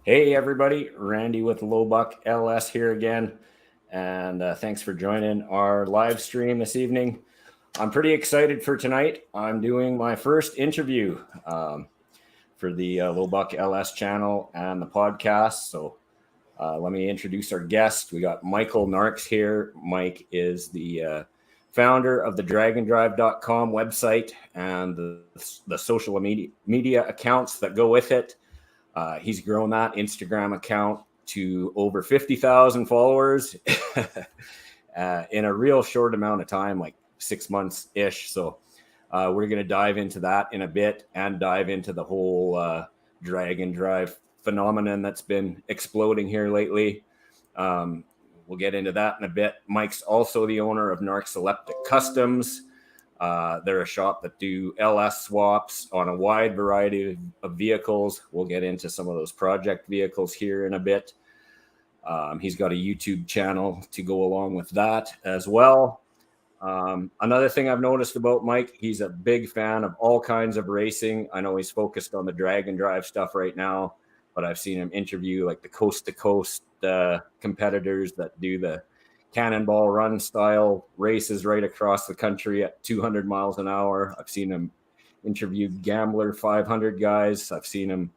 Hey everybody, Randy with Lowbuck LS here again, and thanks for joining our live stream this evening. I'm pretty excited for tonight. I'm doing my first interview for the Lowbuck LS channel and the podcast. So let me introduce our guest. We got Michael Narx here. Mike is the founder of the dragondrive.com website and the social media accounts that go with it. He's grown that Instagram account to over 50,000 followers in a real short amount of time, like 6 months ish. So we're going to dive into that in a bit and dive into the whole drag and drive phenomenon that's been exploding here lately. We'll get into that in a bit. Mike's also the owner of Narx Customs. They're a shop that do LS swaps on a wide variety of vehicles. We'll get into some of those project vehicles here in a bit. He's got a YouTube channel to go along with that as well. Another thing I've noticed about Mike, he's a big fan of all kinds of racing. I know he's focused on the drag and drive stuff right now, but I've seen him interview like the coast to coast competitors that do the cannonball run style races right across the country at 200 miles an hour. I've seen him interview Gambler 500 guys. I've seen him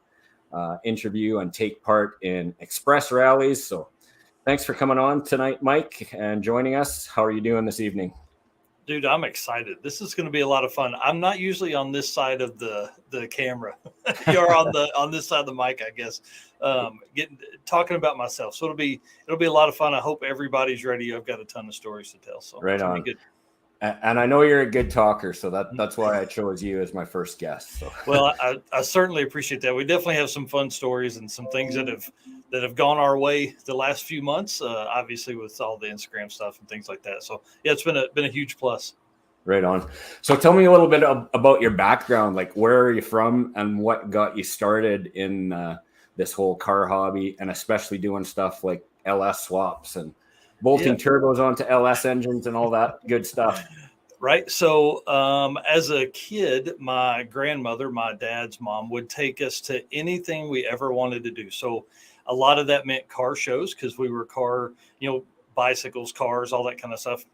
interview and take part in express rallies. So thanks for coming on tonight, Mike, and joining us. How are you doing this evening? Dude, I'm excited. This is going to be a lot of fun. I'm not usually on this side of the camera. You're on this side of the mic, I guess. Talking about myself. So it'll be a lot of fun. I hope everybody's ready. I've got a ton of stories to tell. So right on. Be good. And I know you're a good talker, so that's why I chose you as my first guest. So well, I certainly appreciate that. We definitely have some fun stories and some things that have gone our way the last few months. Obviously, with all the Instagram stuff and things like that. So yeah, it's been a huge plus. Right on. So tell me a little bit about your background. Like, where are you from, and what got you started in this whole car hobby, and especially doing stuff like LS swaps and bolting turbos onto LS engines and all that good stuff. Right. So as a kid, my grandmother, my dad's mom, would take us to anything we ever wanted to do. So a lot of that meant car shows because we were bicycles, cars, all that kind of stuff.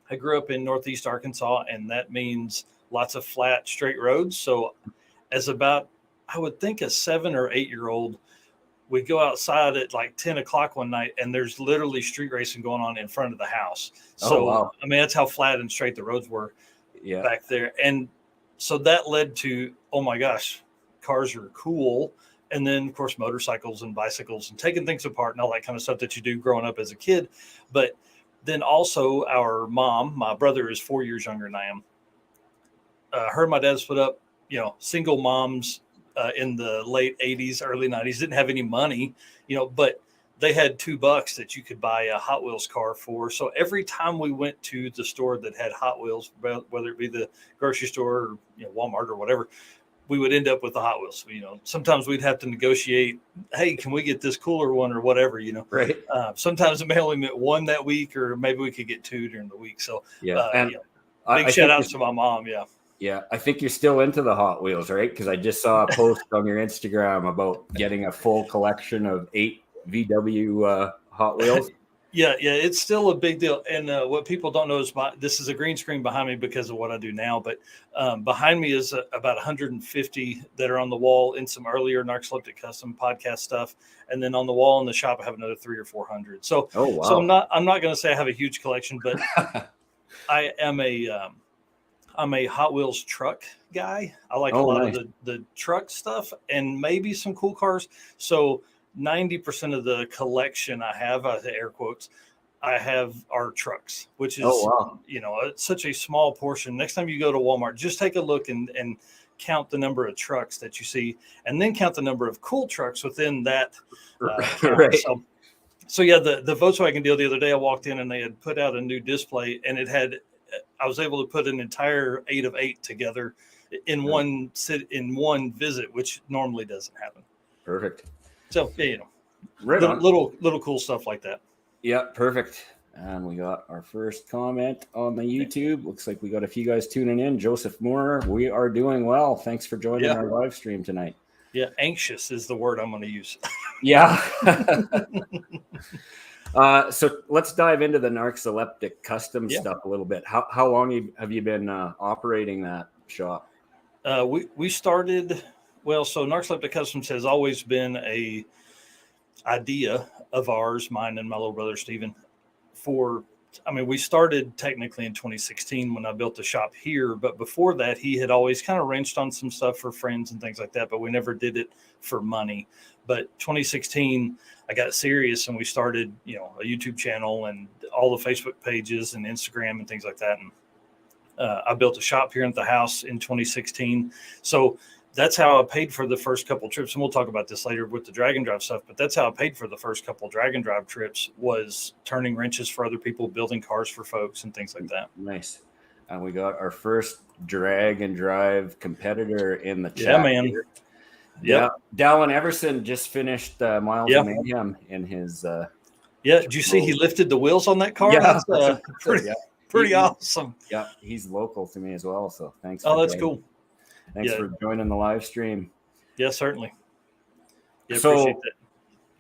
I grew up in Northeast Arkansas, and that means lots of flat, straight roads. So I would think a 7 or 8 year old, we'd go outside at like 10 o'clock one night, and there's literally street racing going on in front of the house. So, wow. I mean, that's how flat and straight the roads were back there. And so that led to, oh my gosh, cars are cool. And then, of course, motorcycles and bicycles and taking things apart and all that kind of stuff that you do growing up as a kid. But then also our mom, my brother is 4 years younger than I am. Her and my dad split up, single moms in the late 80s, early 90s, didn't have any money, but they had $2 that you could buy a Hot Wheels car for. So every time we went to the store that had Hot Wheels, whether it be the grocery store or Walmart or whatever, we would end up with the Hot Wheels. Sometimes we'd have to negotiate, hey, can we get this cooler one or whatever, Right. Sometimes it only meant one that week, or maybe we could get two during the week. So big shout out to my mom. Yeah. Yeah, I think you're still into the Hot Wheels, right? Because I just saw a post on your Instagram about getting a full collection of 8 VW Hot Wheels. Yeah, it's still a big deal. And what people don't know is this is a green screen behind me because of what I do now. But behind me is about 150 that are on the wall in some earlier Narx Custom podcast stuff. And then on the wall in the shop, I have another 300 or 400. So, wow. So I'm not going to say I have a huge collection, but I am I'm a Hot Wheels truck guy. I like a lot of the truck stuff and maybe some cool cars. So 90% of the collection I have, air quotes, I have are trucks, which is, it's such a small portion. Next time you go to Walmart, just take a look and count the number of trucks that you see, and then count the number of cool trucks within that. Right. So yeah, the Volkswagen deal the other day, I walked in and they had put out a new display, and I was able to put an entire 8 of 8 together in one visit, which normally doesn't happen. Perfect. So right little cool stuff like that. Yeah, perfect. And we got our first comment on the YouTube. Looks like we got a few guys tuning in. Joseph Moore, we are doing well. Thanks for joining our live stream tonight. Yeah, anxious is the word I'm going to use. Yeah. So let's dive into the Narx custom stuff a little bit. How long have you been operating that shop? We started, well, so Narx Customs has always been a idea of ours, mine and my little brother Steven, we started technically in 2016 when I built the shop here, but before that, he had always kind of wrenched on some stuff for friends and things like that, but we never did it for money. But 2016, I got serious and we started, a YouTube channel and all the Facebook pages and Instagram and things like that. And I built a shop here at the house in 2016. So that's how I paid for the first couple of trips. And we'll talk about this later with the drag and drive stuff, but that's how I paid for the first couple of drag and drive trips, was turning wrenches for other people, building cars for folks and things like that. Nice. And we got our first drag and drive competitor in the chat. Yeah, man. Here. Yeah. Dallin Everson just finished Miles of Mayhem in his. Did you see he lifted the wheels on that car? Yeah. That's pretty awesome. Yeah. He's local to me as well. So thanks. That's cool. Thanks for joining the live stream. Yeah, certainly. Yeah, so appreciate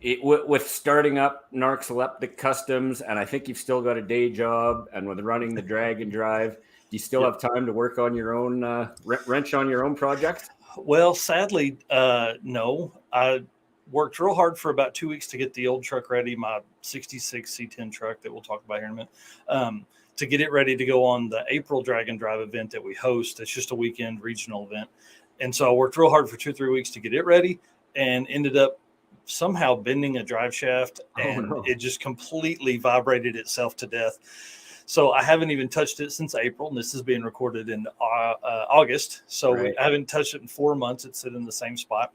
that. With starting up Narx Customs, and I think you've still got a day job, and with running the drag and drive, do you still have time to work on your own wrench on your own project? Well, sadly, no. I worked real hard for about 2 weeks to get the old truck ready, my 66 C10 truck that we'll talk about here in a minute. To get it ready to go on the April drag and drive event that we host. It's just a weekend regional event. And so I worked real hard for 2 or 3 weeks to get it ready, and ended up somehow bending a drive shaft, and it just completely vibrated itself to death. So I haven't even touched it since April, and this is being recorded in August. So I haven't touched it in 4 months. It's sitting in the same spot.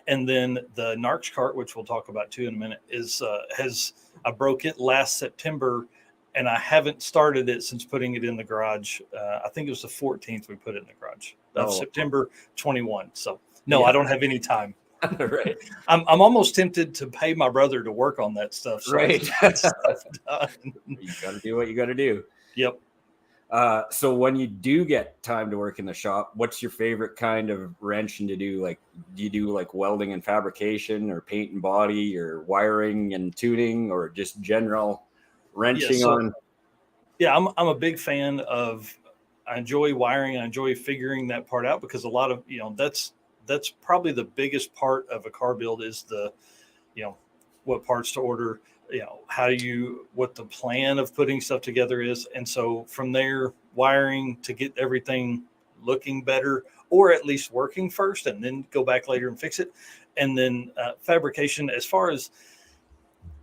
And then the Narx cart, which we'll talk about too in a minute, I broke it last September, and I haven't started it since putting it in the garage. I think it was the 14th we put it in the garage of September 21. So no, I don't have any time. Right. I'm almost tempted to pay my brother to work on that stuff. So right. You got to do what you got to do. Yep. So when you do get time to work in the shop, what's your favorite kind of wrenching to do? Like, do you do like welding and fabrication, or paint and body, or wiring and tuning, or just general wrenching on? Yeah, I'm a big fan of. I enjoy wiring. I enjoy figuring that part out, because a lot of that's probably the biggest part of a car build is the, what parts to order, what the plan of putting stuff together is. And so from there, wiring to get everything looking better, or at least working first, and then go back later and fix it. And then fabrication, as far as,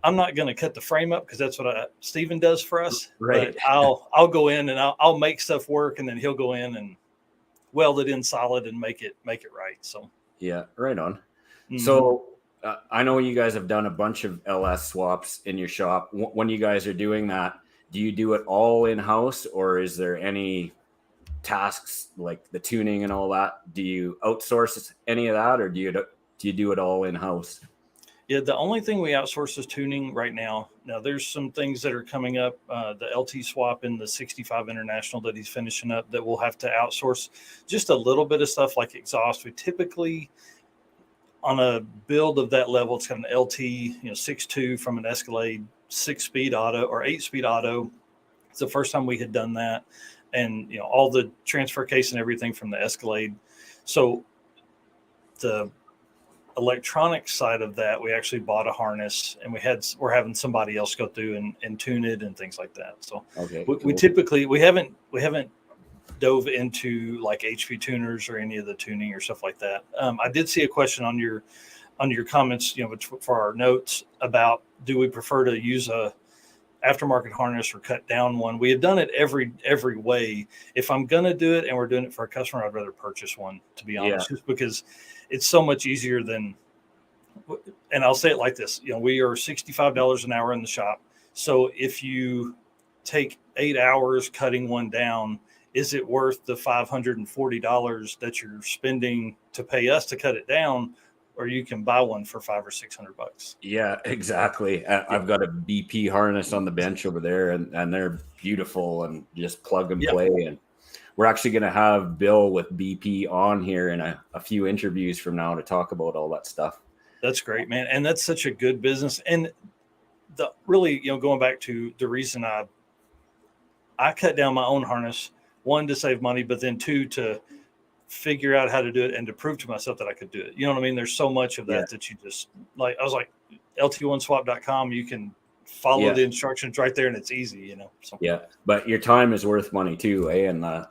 I'm not going to cut the frame up, because that's what Steven does for us. Right. But I'll go in and I'll make stuff work, and then he'll go in and weld it in solid and make it right. So yeah, right on. Mm-hmm. So I know you guys have done a bunch of LS swaps in your shop. When you guys are doing that, do you do it all in house, or is there any tasks like the tuning and all that? Do you outsource any of that, or do you do it all in house? Yeah, the only thing we outsource is tuning right now. Now, there's some things that are coming up, the LT swap in the 65 International that he's finishing up, that we'll have to outsource just a little bit of stuff like exhaust. We typically, on a build of that level, it's got an LT, 6.2 from an Escalade, 6-speed auto or 8-speed auto. It's the first time we had done that. And, all the transfer case and everything from the Escalade. So the electronic side of that, we actually bought a harness, and we're having somebody else go through and tune it and things like that. So we typically, we haven't dove into like HP tuners or any of the tuning or stuff like that. I did see a question on your comments, for our notes about, do we prefer to use a aftermarket harness or cut down one? We have done it every way. If I'm going to do it and we're doing it for a customer, I'd rather purchase one, to be honest, just because it's so much easier than, and I'll say it like this, we are $65 an hour in the shop. So if you take 8 hours cutting one down, is it worth the $540 that you're spending to pay us to cut it down? Or you can buy one for $500 or $600. Yeah, exactly. I've got a BP harness on the bench over there, and they're beautiful and just plug and play. And we're actually going to have Bill with BP on here in a few interviews from now to talk about all that stuff. That's great, man. And that's such a good business. And really, going back to the reason I cut down my own harness, one, to save money, but then two, to figure out how to do it and to prove to myself that I could do it. You know what I mean? There's so much of that that you just I was like, lt1swap.com, you can follow the instructions right there and it's easy, So. Yeah. But your time is worth money too, eh? And the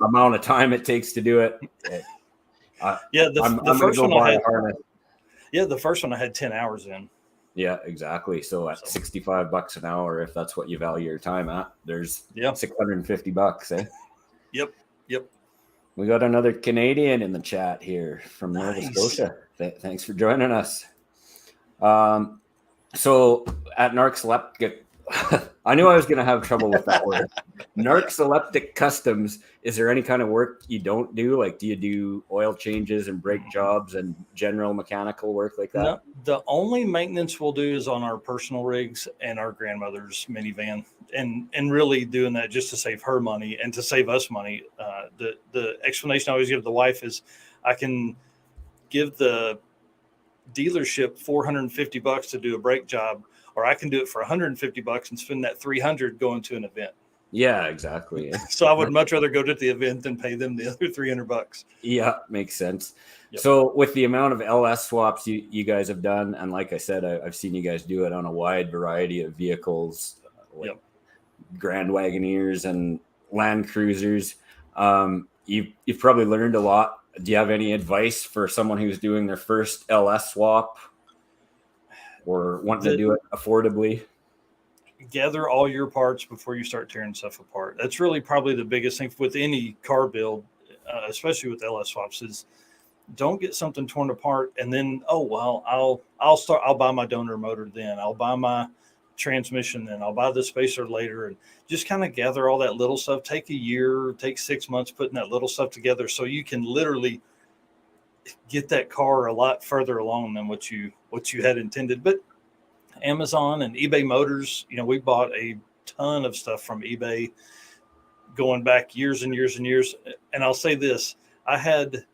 amount of time it takes to do it. The first one I had, the first one I had 10 hours in. Yeah, exactly. So at $65 an hour, if that's what you value your time at, there's $650, eh? Yep. We got another Canadian in the chat here from Nova Scotia. Thanks for joining us. So at Narx, I knew I was going to have trouble with that word. Narcoleptic Customs. Is there any kind of work you don't do? Like, do you do oil changes and brake jobs and general mechanical work like that? No, the only maintenance we'll do is on our personal rigs and our grandmother's minivan, and really doing that just to save her money and to save us money. The explanation I always give the wife is, I can give the dealership $450 to do a brake job, or I can do it for $150 and spend that $300 going to an event. Yeah, exactly. So I would much rather go to the event than pay them the other $300. Yeah, makes sense. Yep. So with the amount of LS swaps you guys have done, and like I said, I've seen you guys do it on a wide variety of vehicles, like Grand Wagoneers and Land Cruisers. You've probably learned a lot. Do you have any advice for someone who's doing their first LS swap or wanting to do it affordably? Gather all your parts before you start tearing stuff apart. That's really probably the biggest thing with any car build, especially with LS swaps, is don't get something torn apart and then, I'll buy my donor motor then. I'll buy my transmission then. I'll buy the spacer later, and just kind of gather all that little stuff. Take a year, take 6 months putting that little stuff together so you can literally get that car a lot further along than what you had intended. But Amazon and eBay Motors, we bought a ton of stuff from eBay going back years and years and years. And I'll say this, I had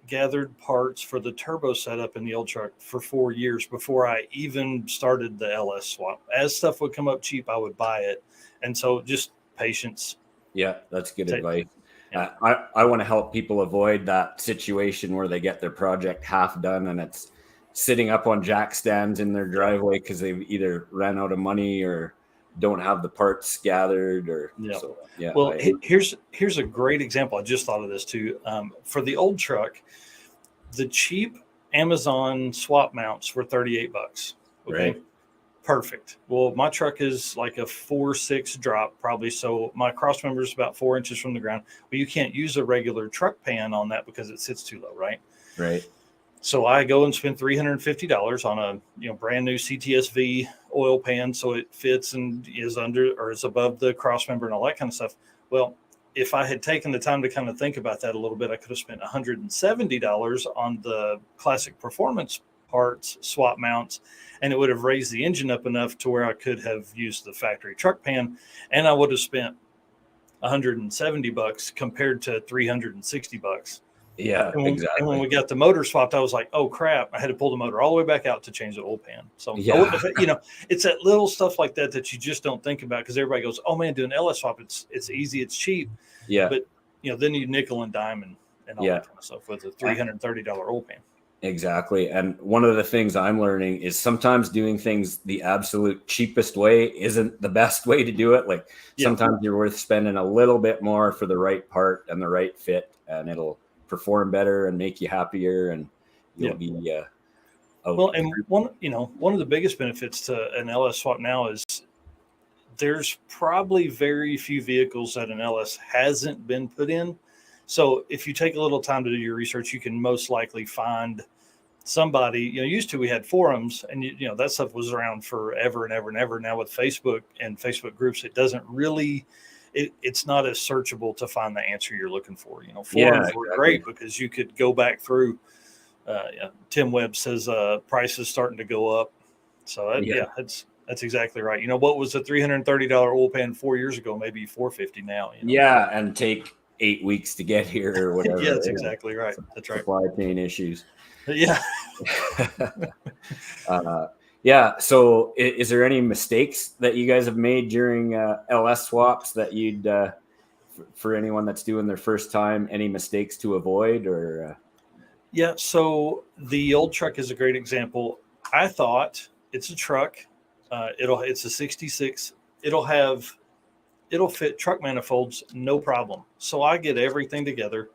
gathered parts for the turbo setup in the old truck for 4 years before I even started the LS swap. As stuff would come up cheap, I would buy it. And so just patience. Yeah, that's good advice. Yeah. I want to help people avoid that situation where they get their project half done and it's sitting up on jack stands in their driveway because they've either ran out of money or don't have the parts gathered Well, here's a great example. I just thought of this too. For the old truck, the cheap Amazon swap mounts were $38. Okay. Right. Perfect. Well, my truck is like a 4.6 drop probably. So my cross member is about 4 inches from the ground. Well, you can't use a regular truck pan on that because it sits too low. Right. Right. So I go and spend $350 on a brand new CTSV oil pan, so it fits and is under or is above the cross member and all that kind of stuff. Well, if I had taken the time to kind of think about that a little bit, I could have spent $170 on the classic performance parts swap mounts, and it would have raised the engine up enough to where I could have used the factory truck pan, and I would have spent $170 compared to $360. Yeah, exactly. And when we got the motor swapped, I was like, oh crap, I had to pull the motor all the way back out to change the oil pan. So, it's that little stuff like that you just don't think about because everybody goes, oh man, doing LS swap, it's easy, it's cheap. Yeah. But, then you nickel and dime and all that kind of stuff with a $330 oil pan. Exactly. And one of the things I'm learning is sometimes doing things the absolute cheapest way isn't the best way to do it. Like sometimes you're worth spending a little bit more for the right part and the right fit, and it'll perform better and make you happier, and you'll be and one of the biggest benefits to an LS swap now is there's probably very few vehicles that an LS hasn't been put in. So if you take a little time to do your research, you can most likely find somebody. Used to we had forums, and that stuff was around forever and ever and ever. Now with Facebook and Facebook groups, it doesn't really it's not as searchable to find the answer you're looking for. Forums were great because you could go back through. Tim Webb says prices starting to go up. So That's exactly right. You know, what was a $330 oil pan 4 years ago, maybe $450 now. You know? Yeah, and take 8 weeks to get here or whatever. Yeah, that's exactly right. That's right. Supply chain issues. Yeah. Yeah. So, is there any mistakes that you guys have made during LS swaps that you'd, for anyone that's doing their first time, any mistakes to avoid or? Yeah. So the old truck is a great example. I thought it's a truck. It's a 66. It'll fit truck manifolds, no problem. So I get everything together.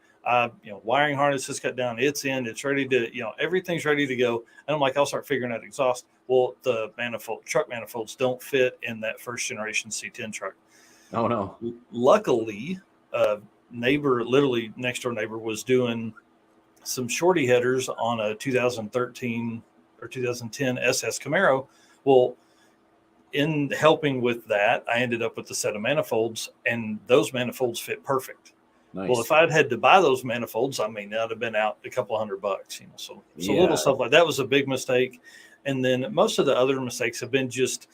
Wiring harness is cut down. It's in. It's ready to. Everything's ready to go. And I'm like, I'll start figuring out exhaust. Well, the truck manifolds don't fit in that first generation C10 truck. Oh no! Luckily, literally next door neighbor, was doing some shorty headers on a 2013 or 2010 SS Camaro. Well, in helping with that, I ended up with a set of manifolds, and those manifolds fit perfect. Nice. Well, if I'd had to buy those manifolds, that'd have been out a couple $100, So little stuff like that was a big mistake. And then most of the other mistakes have been just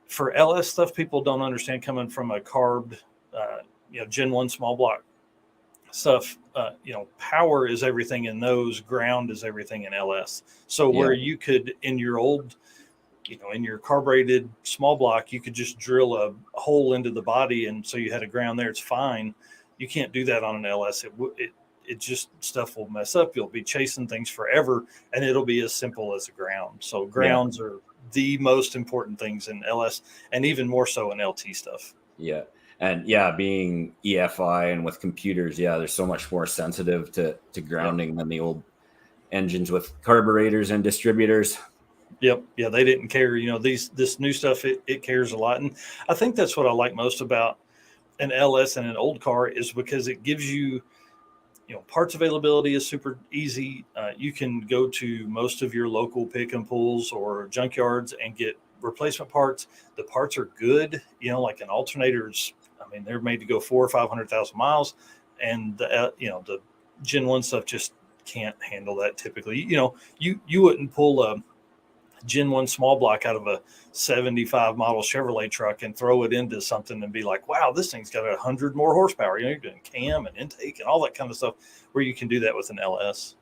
for LS stuff. People don't understand coming from a carbed, Gen 1 small block stuff. Power is everything in those, ground is everything in LS. So where you could, in your old, in your carbureted small block, you could just drill a hole into the body, and so you had a ground there. It's fine. You can't do that on an LS. It just, stuff will mess up. You'll be chasing things forever, and it'll be as simple as a ground. So grounds are the most important things in LS, and even more so in LT stuff. Yeah. And being EFI and with computers, there's so much more sensitive to grounding than the old engines with carburetors and distributors. Yep. Yeah, they didn't care. This new stuff, it cares a lot. And I think that's what I like most about an LS and an old car, is because it gives you, parts availability is super easy. You can go to most of your local pick and pulls or junkyards and get replacement parts. The parts are good, like an alternator's, they're made to go 400,000 or 500,000 miles. And the Gen 1 stuff just can't handle that typically. You wouldn't pull a Gen 1 small block out of a 75 model Chevrolet truck and throw it into something and be like, wow, this thing's got 100 more horsepower. You're doing cam and intake and all that kind of stuff, where you can do that with an LS.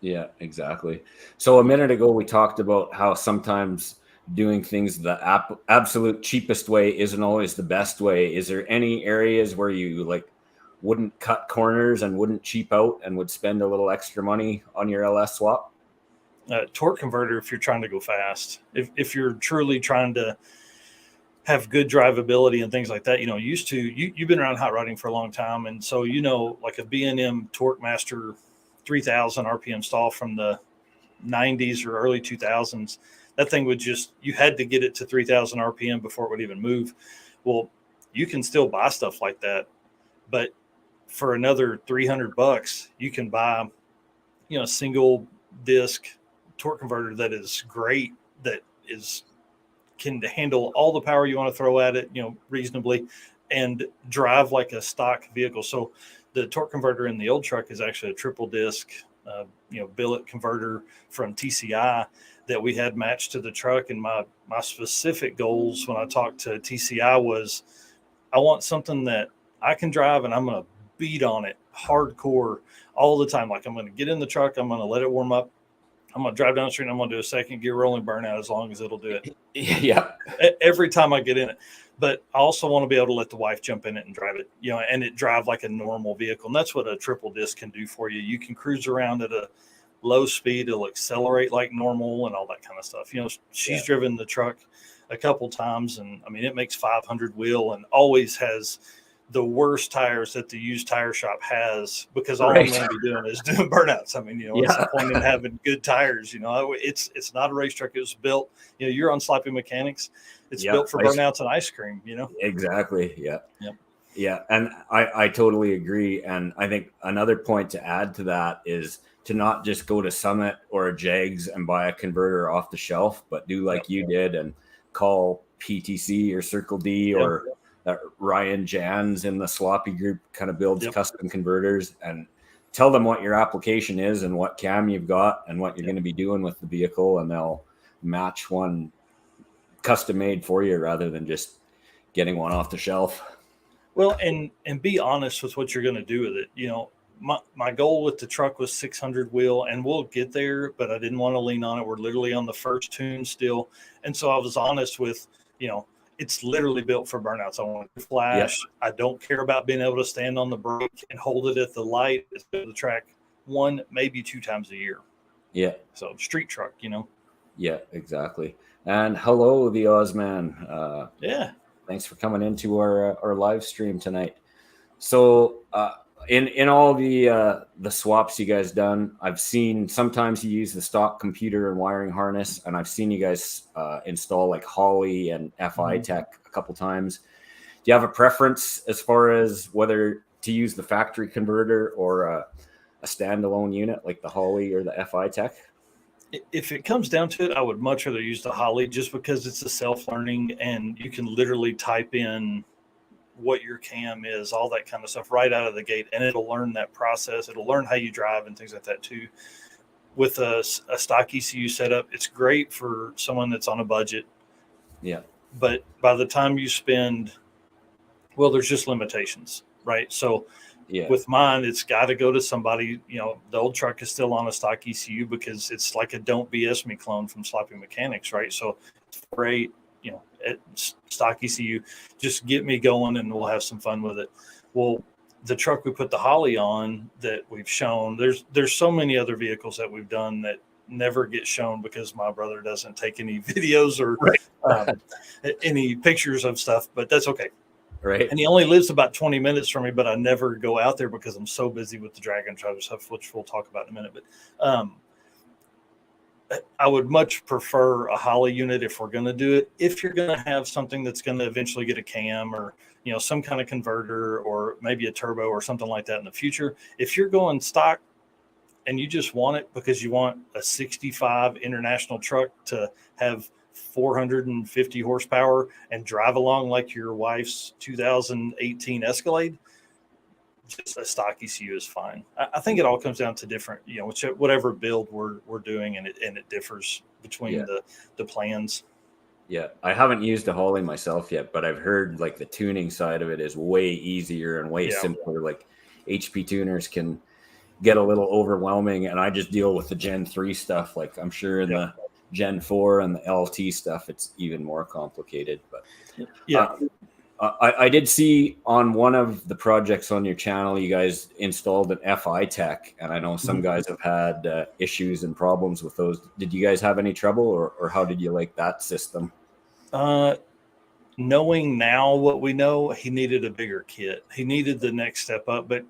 Yeah, exactly. So a minute ago, we talked about how sometimes doing things the absolute cheapest way isn't always the best way. Is there any areas where you wouldn't cut corners and wouldn't cheap out and would spend a little extra money on your LS swap? Torque converter, if you're trying to go fast, if you're truly trying to have good drivability and things like that, you've been around hot rodding for a long time. And so, like a B&M Torque Master 3000 RPM stall from the 90s or early 2000s, that thing would you had to get it to 3,000 RPM before it would even move. Well, you can still buy stuff like that, but for another $300, you can buy, a single disc torque converter that is great, that can handle all the power you want to throw at it, reasonably, and drive like a stock vehicle. So the torque converter in the old truck is actually a triple disc, billet converter from TCI that we had matched to the truck. And my specific goals when I talked to TCI was, I want something that I can drive and I'm going to beat on it hardcore all the time. Like, I'm going to get in the truck, I'm going to let it warm up, I'm going to drive down the street, and I'm going to do a second gear rolling burnout as long as it'll do it. Yeah. Every time I get in it. But I also want to be able to let the wife jump in it and drive it, and it drive like a normal vehicle. And that's what a triple disc can do for you. You can cruise around at a low speed. It'll accelerate like normal and all that kind of stuff. She's driven the truck a couple times, and it makes 500 wheel and always has the worst tires that the used tire shop has, because all I'm going to be doing is doing burnouts. What's the point in having good tires? It's not a race truck. It was built, you're on Sloppy Mechanics. It's built for burnouts and ice cream, Exactly. Yeah. Yep. Yeah. And I totally agree. And I think another point to add to that is to not just go to Summit or a Jags and buy a converter off the shelf, but do like you did and call PTC or Circle D or Ryan Jans in the Sloppy group kind of builds custom converters, and tell them what your application is and what cam you've got and what you're going to be doing with the vehicle, and they'll match one custom made for you rather than just getting one off the shelf. Well, and be honest with what you're going to do with it. You know, my goal with the truck was 600 wheel, and we'll get there, but I didn't want to lean on it. We're literally on the first tune still. And so I was honest with, you know, it's literally built for burnouts. I want to flash. Yeah. I don't care about being able to stand on the brake and hold it at the light. It's the track 1, maybe 2 times a year. Yeah. So street truck, you know. Yeah, exactly. And hello, the Ozman. Yeah. Thanks for coming into our live stream tonight. So in all the swaps you guys done, I've seen sometimes you use the stock computer and wiring harness, and I've seen you guys install like Holley and FI Tech a couple times. Do you have a preference as far as whether to use the factory converter or a standalone unit like the Holley or the FI Tech? If it comes down to it, I would much rather use the Holley just because it's a self-learning and you can literally type in what your cam is, all that kind of stuff right out of the gate, and it'll learn that process. It'll learn how you drive and things like that too. With a stock ECU setup, it's great for someone that's on a budget. Yeah. But by the time you spend, well, there's just limitations, right? So yeah. With mine, it's got to go to somebody, you know, the old truck is still on a stock ECU because it's like a Don't BS Me clone from Sloppy Mechanics, right? So it's great, you know, at stock ECU, just get me going and we'll have some fun with it. Well, the truck we put the Holley on that we've shown, there's so many other vehicles that we've done that never get shown because my brother doesn't take any videos or any pictures of stuff, but that's okay. Right. And he only lives about 20 minutes from me, but I never go out there because I'm so busy with the drag and trailer stuff, which we'll talk about in a minute. But I would much prefer a Holley unit if we're going to do it. If you're going to have something that's going to eventually get a cam or, you know, some kind of converter or maybe a turbo or something like that in the future, if you're going stock and you just want it because you want a 65 international truck to have 450 horsepower and drive along like your wife's 2018 Escalade, just a stock ECU is fine. I think it all comes down to different, you know, whatever build we're doing, and it differs between the plans. Yeah, I haven't used a Holley myself yet, but I've heard like the tuning side of it is way easier and way simpler. Like HP tuners can get a little overwhelming, and I just deal with the Gen 3 stuff. Like I'm sure in the Gen 4 and the LT stuff, it's even more complicated. But I did see on one of the projects on your channel, you guys installed an FI Tech, and I know some guys have had issues and problems with those. Did you guys have any trouble, or how did you like that system? Knowing now what we know, he needed a bigger kit. He needed the next step up, but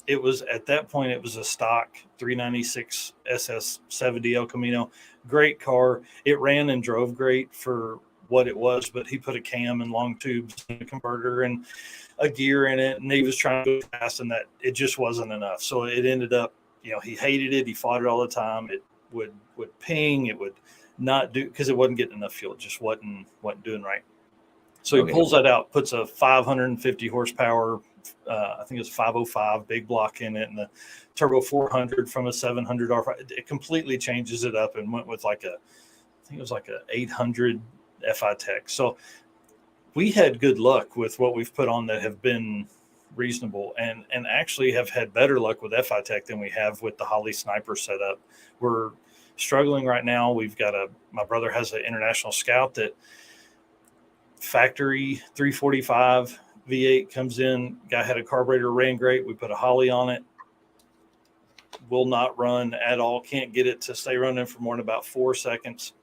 it was at that point, it was a stock 396 SS70 El Camino. Great car. It ran and drove great for what it was, but he put a cam and long tubes and a converter and a gear in it, and he was trying to go fast, and that it just wasn't enough. So it ended up, you know, he hated it. He fought it all the time. It would ping. It would not do because it wasn't getting enough fuel. It just wasn't doing right. So he pulls that out, puts a 550 horsepower, I think it was 505 big block in it, and the turbo 400 from a 700 R5. It completely changes it up and went with like I think it was like a 800 FI Tech. So we had good luck with what we've put on that have been reasonable, and actually have had better luck with FI Tech than we have with the Holley Sniper setup. We're struggling right now. We've got my brother has an International Scout that factory 345 V8 comes in. Guy had a carburetor, ran great. We put a Holley on it. Will not run at all. Can't get it to stay running for more than about 4 seconds.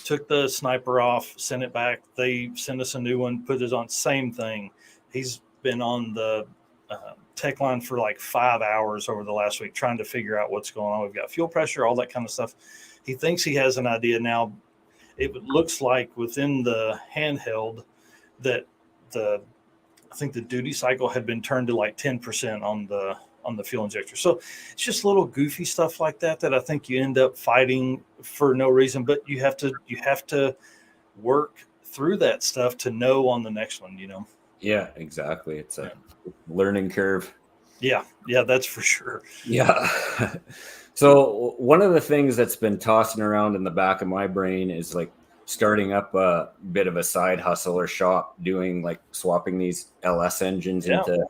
Took the Sniper off, sent it back. They sent us a new one, put it on. Same thing. He's been on the tech line for like 5 hours over the last week trying to figure out what's going on. We've got fuel pressure, all that kind of stuff. He thinks he has an idea now. It looks like within the handheld that I think the duty cycle had been turned to like 10% on the fuel injector. So it's just little goofy stuff like that I think you end up fighting for no reason, but you have to work through that stuff to know on the next one, you know? Yeah, exactly. It's a learning curve. Yeah, that's for sure. Yeah. So one of the things that's been tossing around in the back of my brain is like, starting up a bit of a side hustle or shop doing like swapping these LS engines into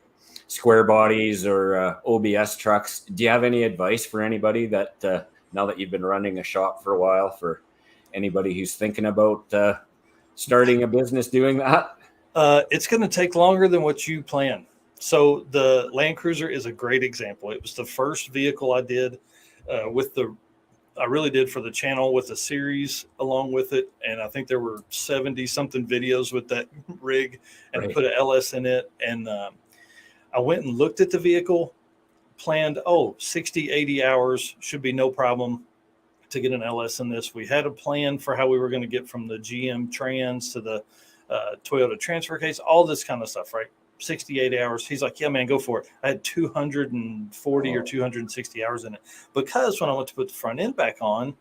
square bodies or OBS trucks. Do you have any advice for anybody that now that you've been running a shop for a while, for anybody who's thinking about starting a business doing that? It's going to take longer than what you plan. So the Land Cruiser is a great example. It was the first vehicle I did I really did for the channel with a series along with it. And I think there were 70 something videos with that rig, and I put an LS in it. And I went and looked at the vehicle, planned, 60, 80 hours should be no problem to get an LS in this. We had a plan for how we were going to get from the GM Trans to the Toyota transfer case, all this kind of stuff, right? 68 hours. He's like, yeah, man, go for it. I had 240 or 260 hours in it, because when I went to put the front end back on,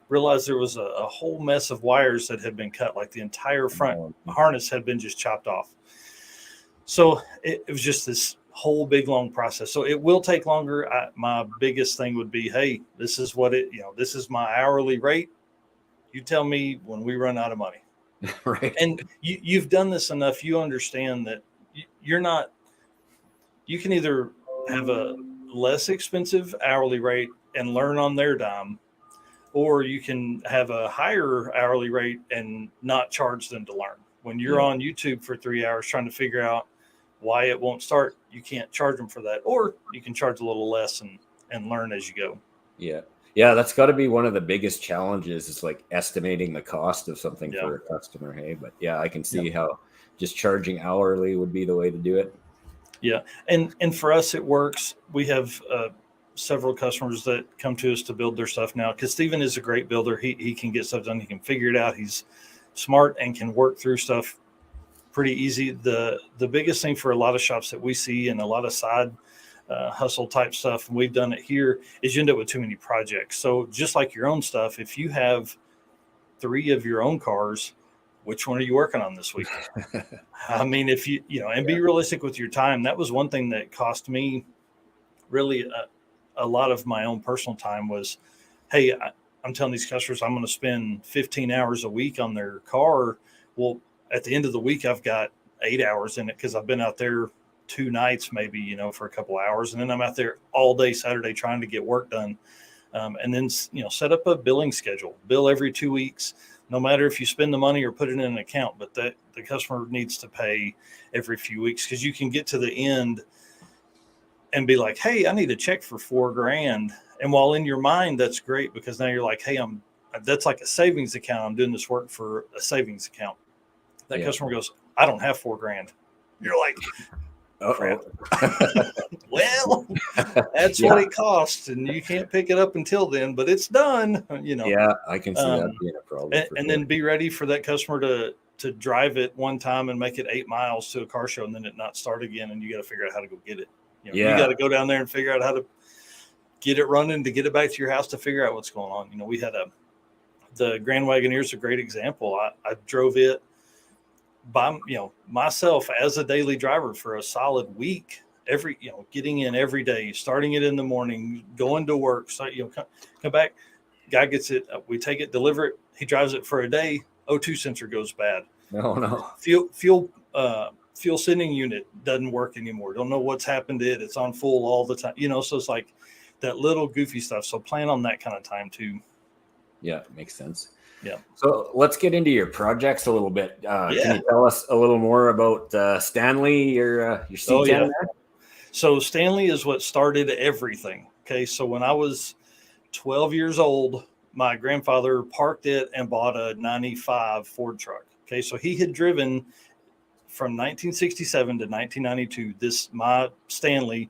realized there was a whole mess of wires that had been cut. Like the entire front harness had been just chopped off. So it was just this whole big long process. So it will take longer. My biggest thing would be, hey, this is what this is my hourly rate. You tell me when we run out of money. Right. And you've done this enough. You understand that you can either have a less expensive hourly rate and learn on their dime, or you can have a higher hourly rate and not charge them to learn. When you're on YouTube for 3 hours trying to figure out why it won't start, you can't charge them for that. Or you can charge a little less and learn as you go. Yeah, that's got to be one of the biggest challenges, is like estimating the cost of something for a customer. Hey, but I can see how just charging hourly would be the way to do it. Yeah. And for us, it works. We have several customers that come to us to build their stuff now, because Steven is a great builder. He can get stuff done. He can figure it out. He's smart and can work through stuff pretty easy. The biggest thing for a lot of shops that we see, and a lot of side hustle type stuff, and we've done it here, is you end up with too many projects. So just like your own stuff, if you have 3 of your own cars, which one are you working on this week? I mean, if and be realistic with your time. That was one thing that cost me really a lot of my own personal time was, hey, I'm telling these customers I'm going to spend 15 hours a week on their car. Well, at the end of the week, I've got 8 hours in it, because I've been out there 2 nights, maybe, for a couple of hours. And then I'm out there all day Saturday trying to get work done. And then, set up a billing schedule, bill every 2 weeks, no matter if you spend the money or put it in an account, but that the customer needs to pay every few weeks, because you can get to the end and be like, hey, I need a check for $4,000. And while in your mind, that's great, because now you're like, hey, that's like a savings account. I'm doing this work for a savings account. That customer goes, I don't have $4,000. You're like, well, that's what it costs, and you can't pick it up until then, but it's done. Yeah, I can see that being a problem. And then be ready for that customer to drive it one time and make it 8 miles to a car show, and then it not start again, and you got to figure out how to go get it. You got to go down there and figure out how to get it running, to get it back to your house, to figure out what's going on. We had the Grand Wagoneer is a great example. I drove it by myself as a daily driver for a solid week, getting in every day, starting it in the morning, going to work, so come back, guy gets it, we take it, deliver it, he drives it for a day, O2 sensor goes bad, fuel sending unit doesn't work anymore, don't know what's happened to it, it's on full all the time, so it's like that little goofy stuff. So plan on that kind of time too. Makes sense. Yeah. So let's get into your projects a little bit. Can you tell us a little more about Stanley, your C10 there? So Stanley is what started everything. Okay. So when I was 12 years old, my grandfather parked it and bought a 95 Ford truck. Okay. So he had driven from 1967 to 1992, my Stanley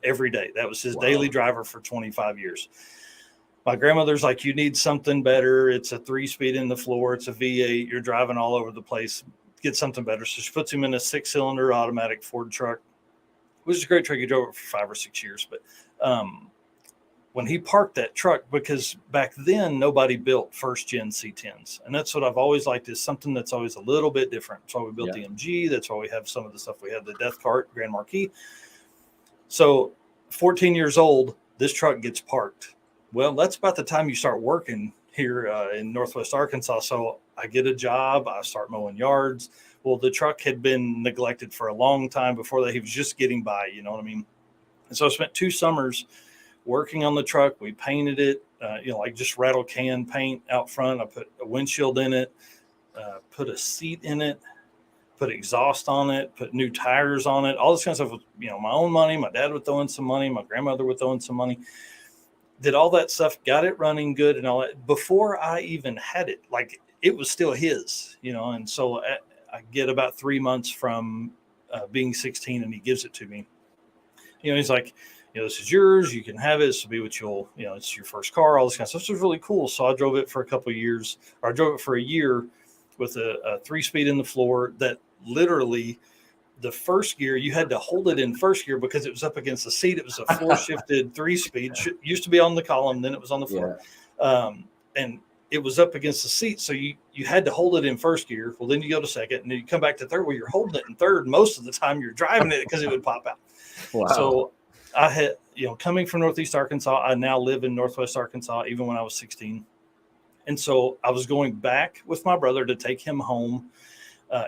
every day. That was his daily driver for 25 years. My grandmother's like, you need something better. It's a 3-speed in the floor. It's a V8. You're driving all over the place. Get something better. So she puts him in a 6-cylinder automatic Ford truck, which is a great truck. He drove it for 5 or 6 years. But when he parked that truck, because back then nobody built first-gen C10s. And that's what I've always liked, is something that's always a little bit different. That's why we built the MG. That's why we have some of the stuff. We had the Death Cart, Grand Marquis. So 14 years old, this truck gets parked. Well, that's about the time you start working here in Northwest Arkansas. So I get a job. I start mowing yards. Well, the truck had been neglected for a long time before that. He was just getting by, you know what I mean? And so I spent 2 summers working on the truck. We painted it, like just rattle can paint out front. I put a windshield in it, put a seat in it, put exhaust on it, put new tires on it, all this kind of stuff with, my own money. My dad would throw in some money. My grandmother would throw in some money. Did all that stuff, got it running good and all that before I even had it. Like it was still his, and so I get about 3 months from being 16 and he gives it to me. He's like, this is yours. You can have it. This will be what it's your first car, all this kind of stuff. So it was really cool. So I drove it for a couple of years, or I drove it for a year with a 3-speed in the floor that literally the first gear, you had to hold it in first gear because it was up against the seat. It was a floor shifted 3-speed. Used to be on the column, then it was on the floor. Yeah. And it was up against the seat. So you had to hold it in first gear. Well, then you go to second and then you come back to third. Well, you're holding it in third. Most of the time you're driving it because it would pop out. Wow. So I had, coming from Northeast Arkansas, I now live in Northwest Arkansas, even when I was 16. And so I was going back with my brother to take him home.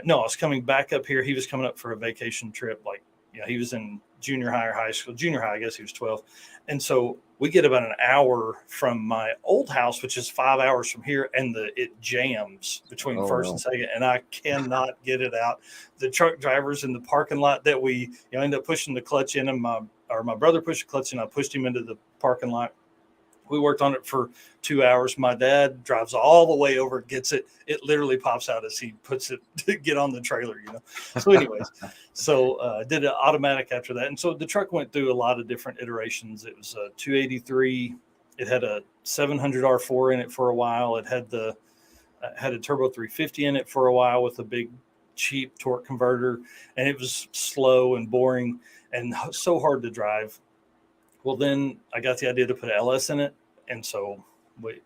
No, I was coming back up here. He was coming up for a vacation trip. He was in junior high or high school, junior high, I guess he was 12. And so we get about an hour from my old house, which is 5 hours from here. And it jams between first and second. And I cannot get it out. The truck drivers in the parking lot that we end up pushing the clutch in, and my brother pushed the clutch in. I pushed him into the parking lot. We worked on it for 2 hours. My dad drives all the way over, gets it. It literally pops out as he puts it to get on the trailer, So anyways, did it automatic after that. And so the truck went through a lot of different iterations. It was a 283. It had a 700 R4 in it for a while. It had had a turbo 350 in it for a while with a big cheap torque converter. And it was slow and boring and so hard to drive. Well, then I got the idea to put LS in it. And so we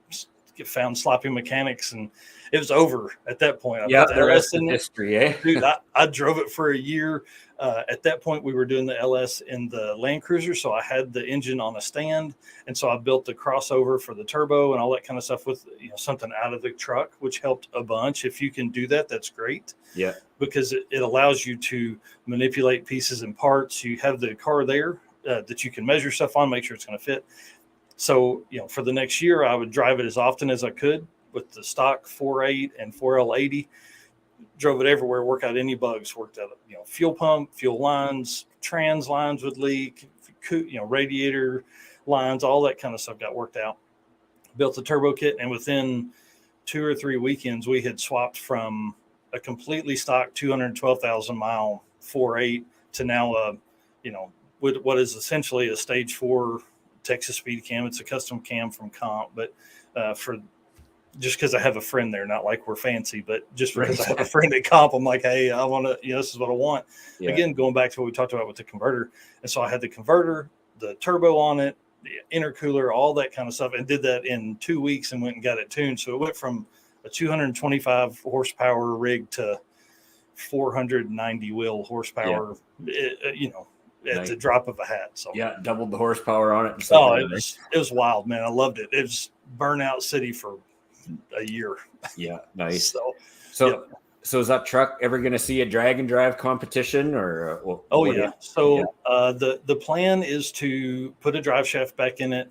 found sloppy mechanics and it was over at that point. I put the LS in history, eh? Dude, I drove it for a year. At that point, we were doing the LS in the Land Cruiser. So I had the engine on a stand. And so I built the crossover for the turbo and all that kind of stuff with something out of the truck, which helped a bunch. If you can do that, that's great. Yeah. Because it allows you to manipulate pieces and parts. You have the car there that you can measure stuff on, make sure it's going to fit. So, for the next year, I would drive it as often as I could with the stock 4.8 and 4L80. Drove it everywhere, work out any bugs, worked out, fuel pump, fuel lines, trans lines would leak, radiator lines, all that kind of stuff got worked out. Built the turbo kit, and within 2 or 3 weekends, we had swapped from a completely stock 212,000 mile 4.8 to now, with what is essentially a stage 4 Texas speed cam. It's a custom cam from Comp, but just because I have a friend there, not like we're fancy, but just because I have a friend at Comp, I'm like, hey, I want to, this is what I want. Yeah. Again, going back to what we talked about with the converter. And so I had the converter, the turbo on it, the intercooler, all that kind of stuff, and did that in 2 weeks and went and got it tuned. So it went from a 225 horsepower rig to 490 wheel horsepower, at the drop of a hat. So doubled the horsepower on it. It was wild, man. I loved it. It was burnout city for a year. Yeah, nice. So is that truck ever going to see a drag and drive competition or? The plan is to put a drive shaft back in it,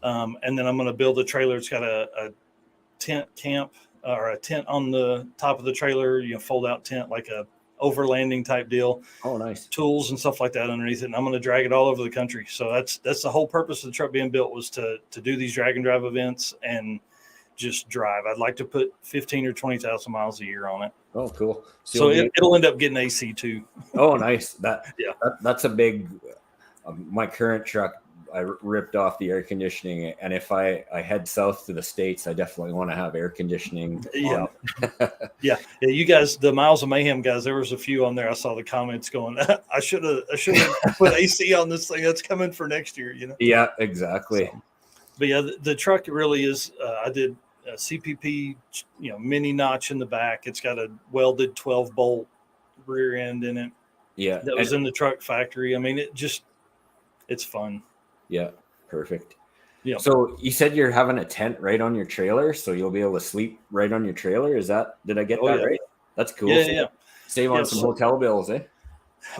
and then I'm going to build a trailer. It's got a tent camp or a tent on the top of the trailer. Fold out tent like a overlanding type deal. Oh, nice. Tools and stuff like that underneath it. And I'm going to drag it all over the country. So that's the whole purpose of the truck being built, was to do these drag and drive events and just drive. I'd like to put 15 or 20,000 miles a year on it. Oh, cool. So it'll end up getting AC too. Oh, nice. That's a big, my current truck, I ripped off the air conditioning, and if I head south to the States, I definitely want to have air conditioning. Yeah. yeah. You guys, the Miles of Mayhem guys, there was a few on there. I saw the comments going, I should have put AC on this thing. That's coming for next year, Yeah, exactly. So, but the truck really is, I did a CPP, mini notch in the back. It's got a welded 12 bolt rear end in it. Yeah. That was in the truck factory. I mean, it's fun. Yeah, perfect. Yeah. So you said you're having a tent right on your trailer, so you'll be able to sleep right on your trailer. Did I get that right? That's cool. Yeah. Save on some hotel bills, eh?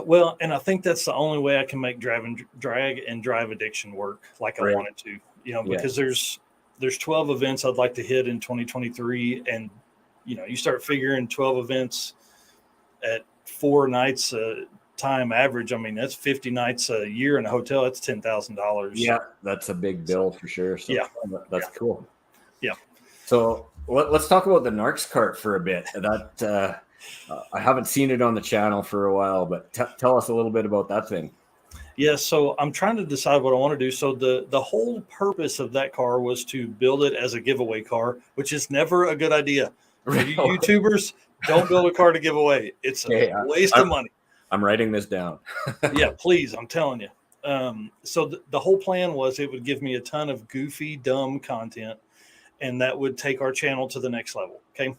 Well, and I think that's the only way I can make drag and drive addiction work like I wanted to, because there's 12 events I'd like to hit in 2023. And, you start figuring 12 events at 4 nights time average. I mean, that's 50 nights a year in a hotel. That's $10,000. Yeah, that's a big bill for sure. So that's cool. Yeah. So let's talk about the Narx cart for a bit. That I haven't seen it on the channel for a while, but tell us a little bit about that thing. Yeah, so I'm trying to decide what I want to do. So the whole purpose of that car was to build it as a giveaway car, which is never a good idea. For you YouTubers, don't build a car to give away. It's a waste of money. I'm writing this down. Yeah, please, I'm telling you. So the whole plan was it would give me a ton of goofy, dumb content, and that would take our channel to the next level. Okay.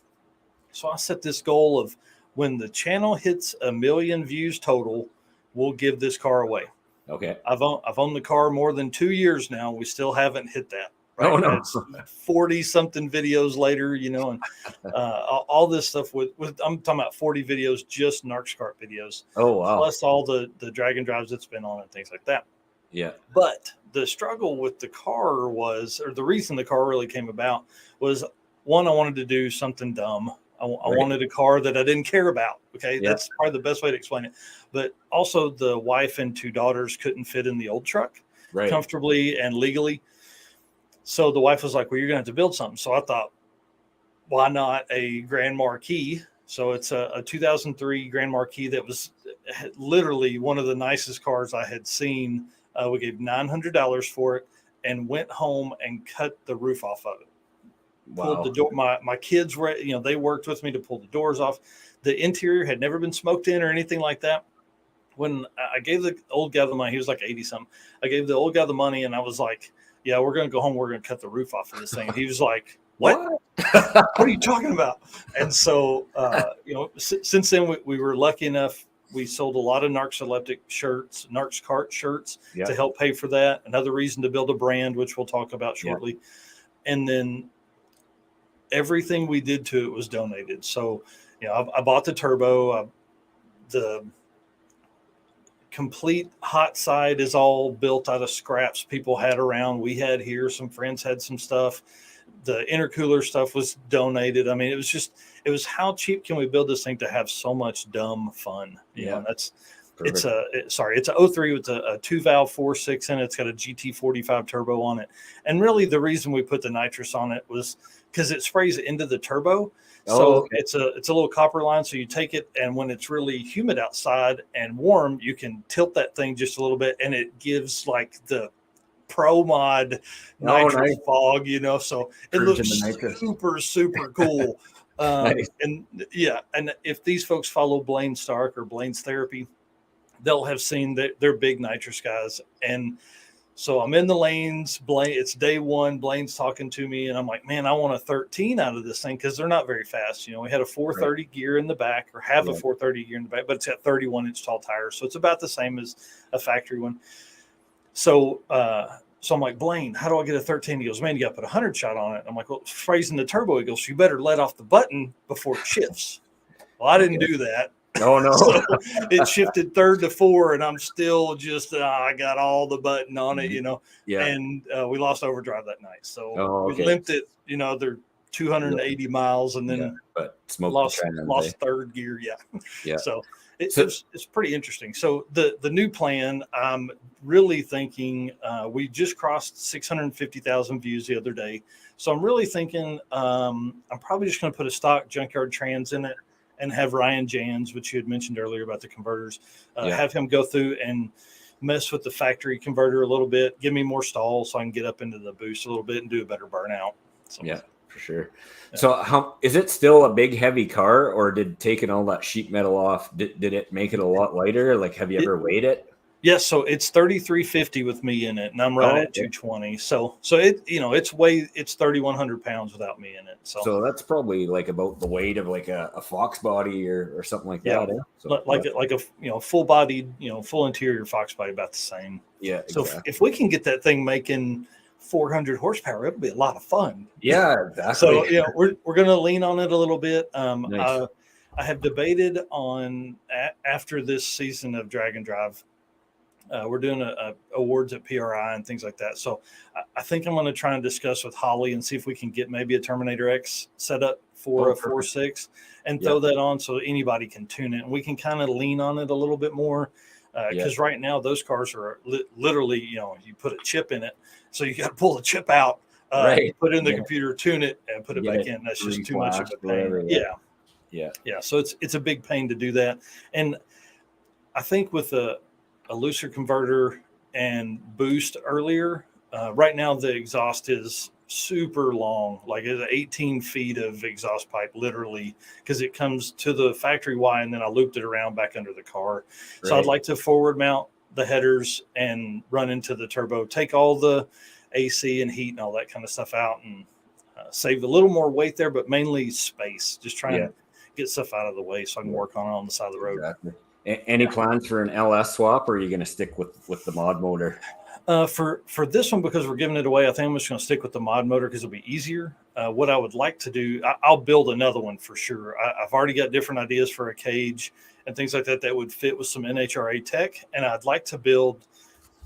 So I set this goal of when the channel hits 1 million views total, we'll give this car away. Okay. I've owned the car more than 2 years now. We still haven't hit that. Right? Oh, no. 40 something videos later, and all this stuff with I'm talking about 40 videos, just Narx cart videos. Oh, wow. Plus all the drag and drives it's been on and things like that. Yeah. But the struggle with the car was, or the reason the car really came about was, one, I wanted to do something dumb. I wanted a car that I didn't care about. Okay. Yeah. That's probably the best way to explain it. But also the wife and 2 daughters couldn't fit in the old truck comfortably and legally. So the wife was like, well, you're going to have to build something. So I thought, why not a Grand Marquis? So it's a 2003 Grand Marquis that was literally one of the nicest cars I had seen. We gave $900 for it and went home and cut the roof off of it. Wow. Pulled the door. My kids were, they worked with me to pull the doors off. The interior had never been smoked in or anything like that. When I gave the old guy the money, he was like 80 something. I gave the old guy the money and I was like, yeah, we're going to go home. We're going to cut the roof off of this thing. He was like, what? What are you talking about? And so, since then we were lucky enough. We sold a lot of Narcoleptic shirts, Narx cart shirts to help pay for that. Another reason to build a brand, which we'll talk about shortly. And then everything we did to it was donated. So, I bought the turbo. The complete hot side is all built out of scraps people had around. We had here, some friends had some stuff. The intercooler stuff was donated. I mean, it was how cheap can we build this thing to have so much dumb fun? That's perfect. It's a 03 with a 2-valve 4.6 in it. It's got a GT45 turbo on it. And really the reason we put the nitrous on it was because it sprays into the turbo. So it's a little copper line. So you take it, and when it's really humid outside and warm, you can tilt that thing just a little bit, and it gives like the pro mod nitrous fog, so it looks super, super cool. Nice. And if these folks follow Blaine Stark or Blaine's Therapy, they'll have seen that they're big nitrous guys. And so I'm in the lanes. It's day one. Blaine's talking to me, and I'm like, man, I want a 13 out of this thing because they're not very fast. We had a 430 gear in the back, or have a 430 gear in the back, but it's got 31-inch tall tires, so it's about the same as a factory one. So I'm like, Blaine, how do I get a 13? He goes, man, you got to put a 100 shot on it. I'm like, well, it's phrasing the turbo. He goes, you better let off the button before it shifts. Well, I didn't do that. Oh, no. So it shifted 3rd to 4, and I'm still just, I got all the button on it, Yeah. And we lost overdrive that night. So we limped it, they're 280 miles, and then but lost 3rd gear. Yeah. So it's pretty interesting. So the new plan, I'm really thinking we just crossed 650,000 views the other day. So I'm really thinking I'm probably just going to put a stock junkyard trans in it and have Ryan Jans, which you had mentioned earlier about the converters, have him go through and mess with the factory converter a little bit, give me more stalls so I can get up into the boost a little bit and do a better burnout. So, yeah, for sure. Yeah. So is it still a big, heavy car, or did taking all that sheet metal off, did it make it a lot lighter? Like, have you ever weighed it? Yes, so it's 3,350 with me in it, and I'm right at 220. So it it's 3,100 pounds without me in it. So that's probably like about the weight of like a Fox body or something like that. Eh? So, like a full bodied, full interior Fox body, about the same. Yeah. So exactly. if we can get that thing making 400 horsepower. It'll be a lot of fun. Yeah, exactly. So, we're going to lean on it a little bit. Nice. I have debated on after this season of Drag and Drive. We're doing awards at PRI and things like that. So I think I'm going to try and discuss with Holly and see if we can get maybe a Terminator X set up for a 4.6 and throw that on so anybody can tune it. And we can kind of lean on it a little bit more because right now those cars are literally, you put a chip in it. So you got to pull the chip out, put it in the computer, tune it, and put it back in. That's just too much of a pain. Yeah. So it's a big pain to do that. And I think with a looser converter and boost earlier, right now the exhaust is super long, like it's 18 feet of exhaust pipe, literally, because it comes to the factory Y and then I looped it around back under the car. So I'd like to forward mount the headers and run into the turbo, take all the AC and heat and all that kind of stuff out and save a little more weight there, but mainly space, just trying to get stuff out of the way so I can work on the side of the road. Exactly. Any plans for an LS swap, or are you going to stick with the mod motor? For this one, because we're giving it away, I think I'm just going to stick with the mod motor because it'll be easier. What I would like to do, I'll build another one for sure. I've already got different ideas for a cage and things like that would fit with some NHRA tech, and I'd like to build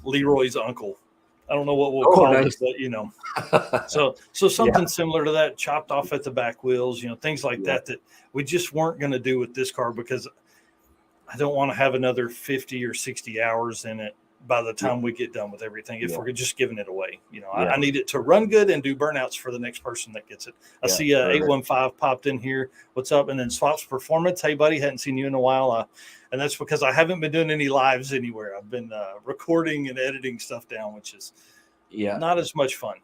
Leroy's uncle. I don't know what we'll call it, but so something similar to that, chopped off at the back wheels, things like that we just weren't going to do with this car because I don't want to have another 50 or 60 hours in it by the time we get done with everything. If we're just giving it away, I need it to run good and do burnouts for the next person that gets it. I see 815 popped in here. What's up? And then Swaps Performance. Hey, buddy, hadn't seen you in a while. And that's because I haven't been doing any lives anywhere. I've been recording and editing stuff down, which is not as much fun.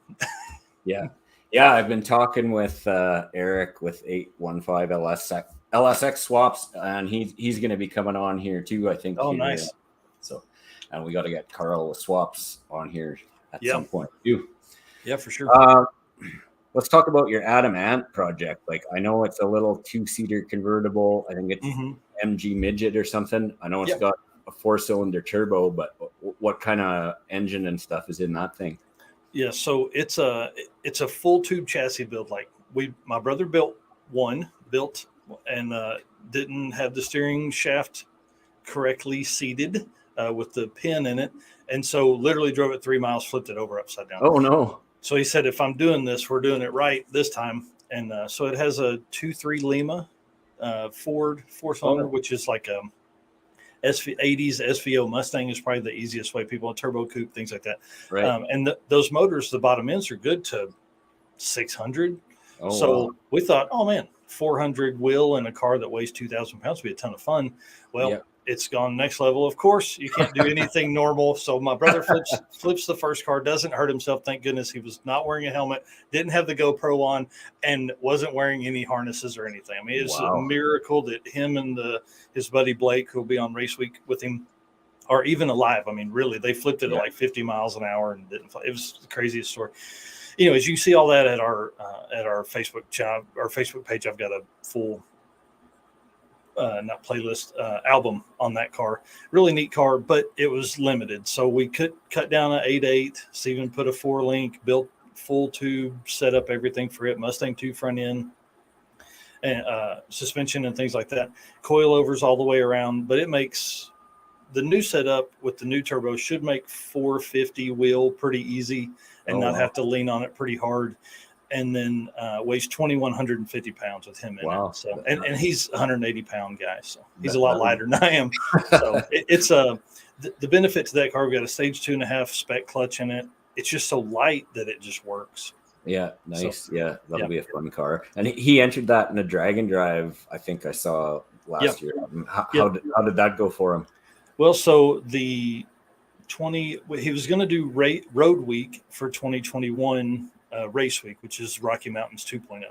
I've been talking with Eric with 815 LSX Swaps, and he's going to be coming on here too, I think. Oh, nice. So, and we got to get Carl with Swaps on here at some point too. Yeah, for sure. Let's talk about your Adam Ant project. Like, I know it's a little 2-seater convertible. I think it's MG Midget or something. I know it's got a 4-cylinder turbo, but what kind of engine and stuff is in that thing? Yeah, so it's a full tube chassis build. Like my brother built and didn't have the steering shaft correctly seated with the pin in it. And so literally drove it 3 miles, flipped it over upside down. Oh, no. So he said, if I'm doing this, we're doing it right this time. And so it has a 2.3 Lima Ford 4-cylinder, which is like a 80s SVO Mustang is probably the easiest way. People, turbo coupe, things like that. Right. And those motors, the bottom ends are good to 600. Oh, so we thought, oh, man, 400 wheel in a car that weighs 2,000 pounds would be a ton of fun. Well, it's gone next level. Of course, you can't do anything normal. So my brother flips the first car, doesn't hurt himself. Thank goodness. He was not wearing a helmet, didn't have the GoPro on, and wasn't wearing any harnesses or anything. I mean, it's a miracle that him and his buddy Blake, who'll be on race week with him, are even alive. I mean, really, they flipped it at like 50 miles an hour and didn't fly. It was the craziest story. As you see all that at our Facebook Facebook page, I've got a full not playlist album on that car. Really neat car, but it was limited, so we could cut down an 8.8. Steven put a 4-link, built full tube, set up everything for it. Mustang 2 front end and suspension and things like that. Coilovers all the way around, but it makes the new setup with the new turbo should make 450 wheel pretty easy and not have to lean on it pretty hard. And then weighs 2,150 pounds with him in it. So, and he's a 180-pound guy, so he's a lot lighter than I am. So it's the benefit to that car. We've got a stage 2.5 spec clutch in it. It's just so light that it just works. Yeah, nice. So, that'll be a fun car. And he entered that in a drag and drive, I think I saw last year. How did that go for him? Well, so he was going to do road week for 2021 race week, which is Rocky Mountains 2.0.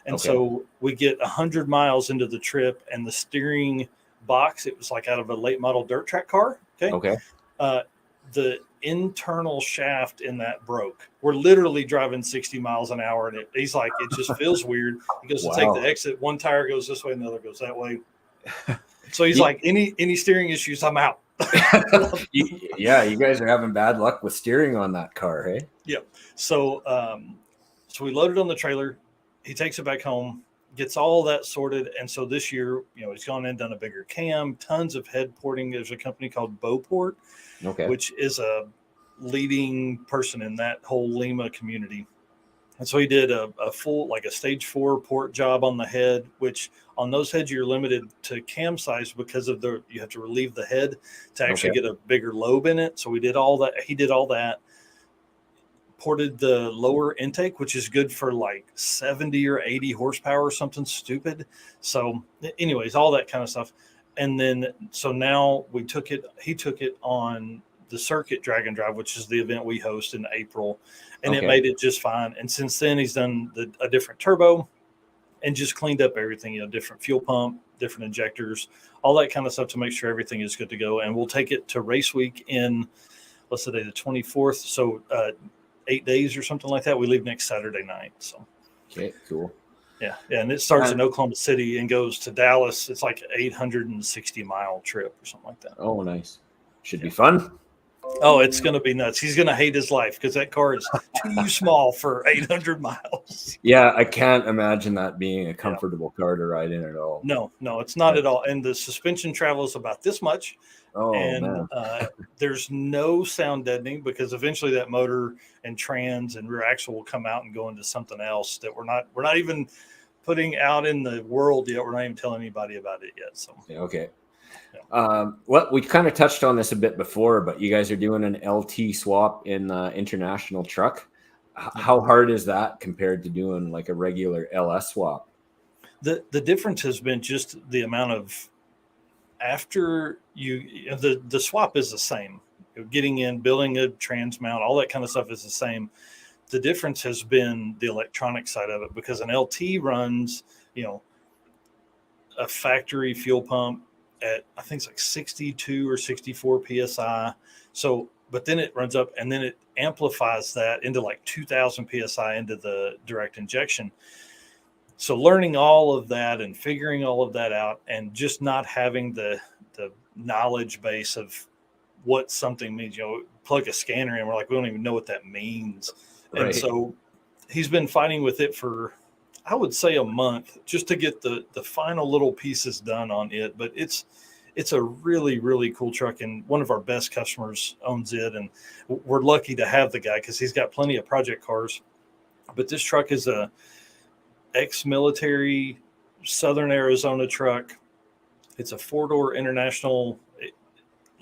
And so we get 100 miles into the trip, and the steering box, it was like out of a late model dirt track car. The internal shaft in that broke. We're literally driving 60 miles an hour, and he's like, it just feels weird. He goes to take the exit. One tire goes this way and the other goes that way. So he's like, any steering issues, I'm out. Yeah, you guys are having bad luck with steering on that car, hey? Yep. So, so we loaded on the trailer. He takes it back home, gets all that sorted, and so this year, he's gone and done a bigger cam, tons of head porting. There's a company called Beauport, which is a leading person in that whole Lima community. And so he did a full, like a stage 4 port job on the head, which on those heads you're limited to cam size because of you have to relieve the head to actually get a bigger lobe in it. So we did all that. He did all that. Ported the lower intake, which is good for like 70 or 80 horsepower or something stupid. So anyways, all that kind of stuff. And then, so now he took it on the circuit drag and drive, which is the event we host in April, and it made it just fine. And since then he's done a different turbo and just cleaned up everything, different fuel pump, different injectors, all that kind of stuff to make sure everything is good to go. And we'll take it to race week in, what's the day, the 24th. So, 8 days or something like that. We leave next Saturday night. So, okay, cool. Yeah. And it starts in Oklahoma City and goes to Dallas. It's like an 860-mile trip or something like that. Oh, nice. Should be fun. Oh, it's going to be nuts. He's going to hate his life because that car is too small for 800 miles. Yeah, I can't imagine that being a comfortable car to ride in at all. No, it's not at all. And the suspension travels about this much. Oh, and man. There's no sound deadening because eventually that motor and trans and rear axle will come out and go into something else that we're not even putting out in the world yet. We're not even telling anybody about it yet. So okay. Well, we kind of touched on this a bit before, but you guys are doing an LT swap in the international truck. How hard is that compared to doing like a regular LS swap? The difference has been just the amount of, after the swap is the same. Getting in, building a trans mount, all that kind of stuff is the same. The difference has been the electronic side of it, because an LT runs, a factory fuel pump at, I think it's like 62 or 64 PSI. So, but then it runs up and then it amplifies that into like 2000 PSI into the direct injection. So learning all of that and figuring all of that out and just not having the knowledge base of what something means, plug a scanner in, we're like, we don't even know what that means. Right. And so he's been fighting with it for, I would say, a month just to get the final little pieces done on it. But it's a really, really cool truck. And one of our best customers owns it. And we're lucky to have the guy because he's got plenty of project cars. But this truck is a ex-military Southern Arizona truck. It's a 4-door international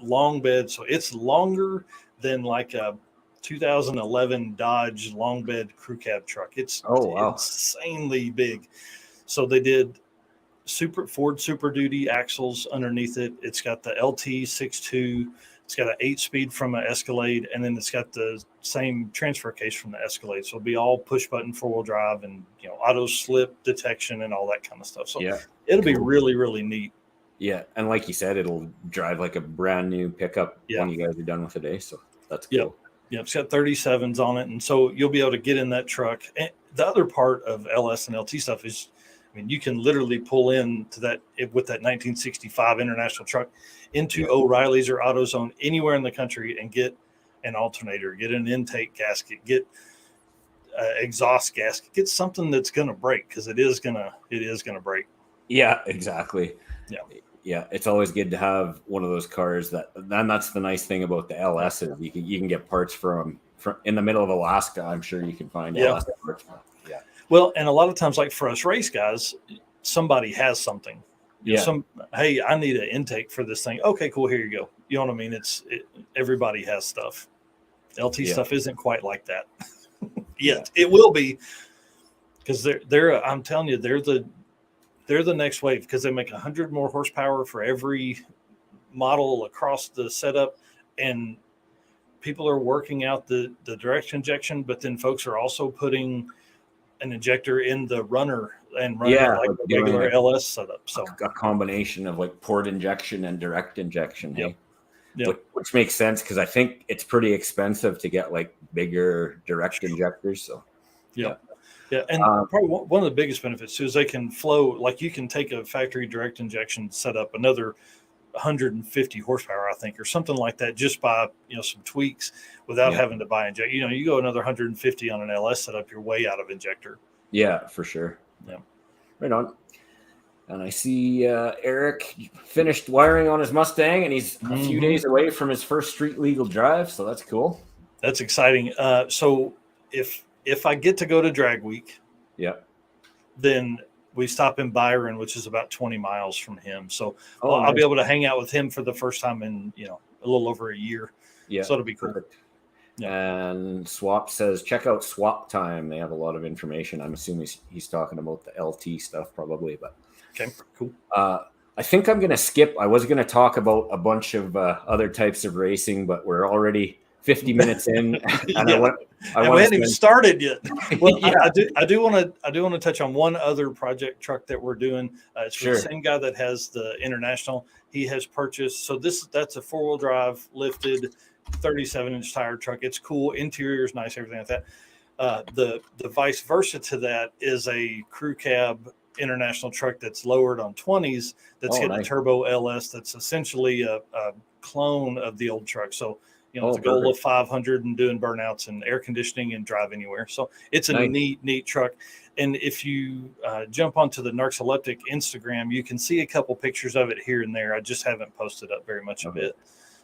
long bed. So it's longer than like a 2011 Dodge long bed crew cab truck. It's insanely big. So they did Ford Super Duty axles underneath it. It's got the LT 6.2. It's got an 8-speed from an Escalade, and then it's got the same transfer case from the Escalade. So it'll be all push button 4-wheel drive and auto slip detection and all that kind of stuff. So it'll be really, really neat. Yeah, and like you said, it'll drive like a brand new pickup when you guys are done with the day. So that's cool. Yeah, it's got 37s on it, and so you'll be able to get in that truck. And the other part of LS and LT stuff is, you can literally pull in to that with that 1965 international truck into O'Reilly's or AutoZone anywhere in the country and get an alternator, get an intake gasket, get exhaust gasket, get something that's going to break, because it is going to break. Yeah, exactly. Yeah, it's always good to have one of those cars and that's the nice thing about the LS is you can get parts from in the middle of Alaska. I'm sure you can find LS parts. Yeah. Well, and a lot of times, like for us race guys, somebody has something. Hey, I need an intake for this thing. Okay, cool. Here you go. You know what I mean? Everybody has stuff. LT stuff isn't quite like that yet. It will be, because they're I'm telling you, they're the next wave, because they make 100 more horsepower for every model across the setup, and people are working out the direct injection, but then folks are also putting an injector in the runner and running like a regular LS setup. So a combination of like port injection and direct injection. Which makes sense, because I think it's pretty expensive to get like bigger direct injectors. So yeah. And probably one of the biggest benefits too is they can flow, like you can take a factory direct injection, set up another 150 horsepower, I think, or something like that, just by some tweaks without having to buy injector. You go another 150 on an LS setup, you're way out of injector. Yeah, for sure. Yeah, right on. And I see Eric finished wiring on his Mustang, and he's a few days away from his first street legal drive, so that's cool. That's exciting. So if I get to go to Drag Week, then we stop in Byron, which is about 20 miles from him. So I'll be able to hang out with him for the first time in a little over a year. Yeah, so it'll be cool. Perfect. Yeah. And Swap says, check out Swap Time. They have a lot of information. I'm assuming he's talking about the LT stuff probably, but okay, cool. I think I'm going to skip. I was going to talk about a bunch of other types of racing, but we're already 50 minutes in, and we hadn't even started yet. Well, I do want to touch on one other project truck that we're doing. It's for the same guy that has the International. He has purchased. So that's a 4-wheel drive lifted 37-inch tire truck. It's cool. Interior is nice. Everything like that. The vice versa to that is a crew cab International truck that's lowered on 20s. That's getting a turbo LS. That's essentially a clone of the old truck. So it's a goal of 500 and doing burnouts and air conditioning and drive anywhere. So it's a neat truck. And if you jump onto the Narx Elliptic Instagram, you can see a couple pictures of it here and there. I just haven't posted up very much of it.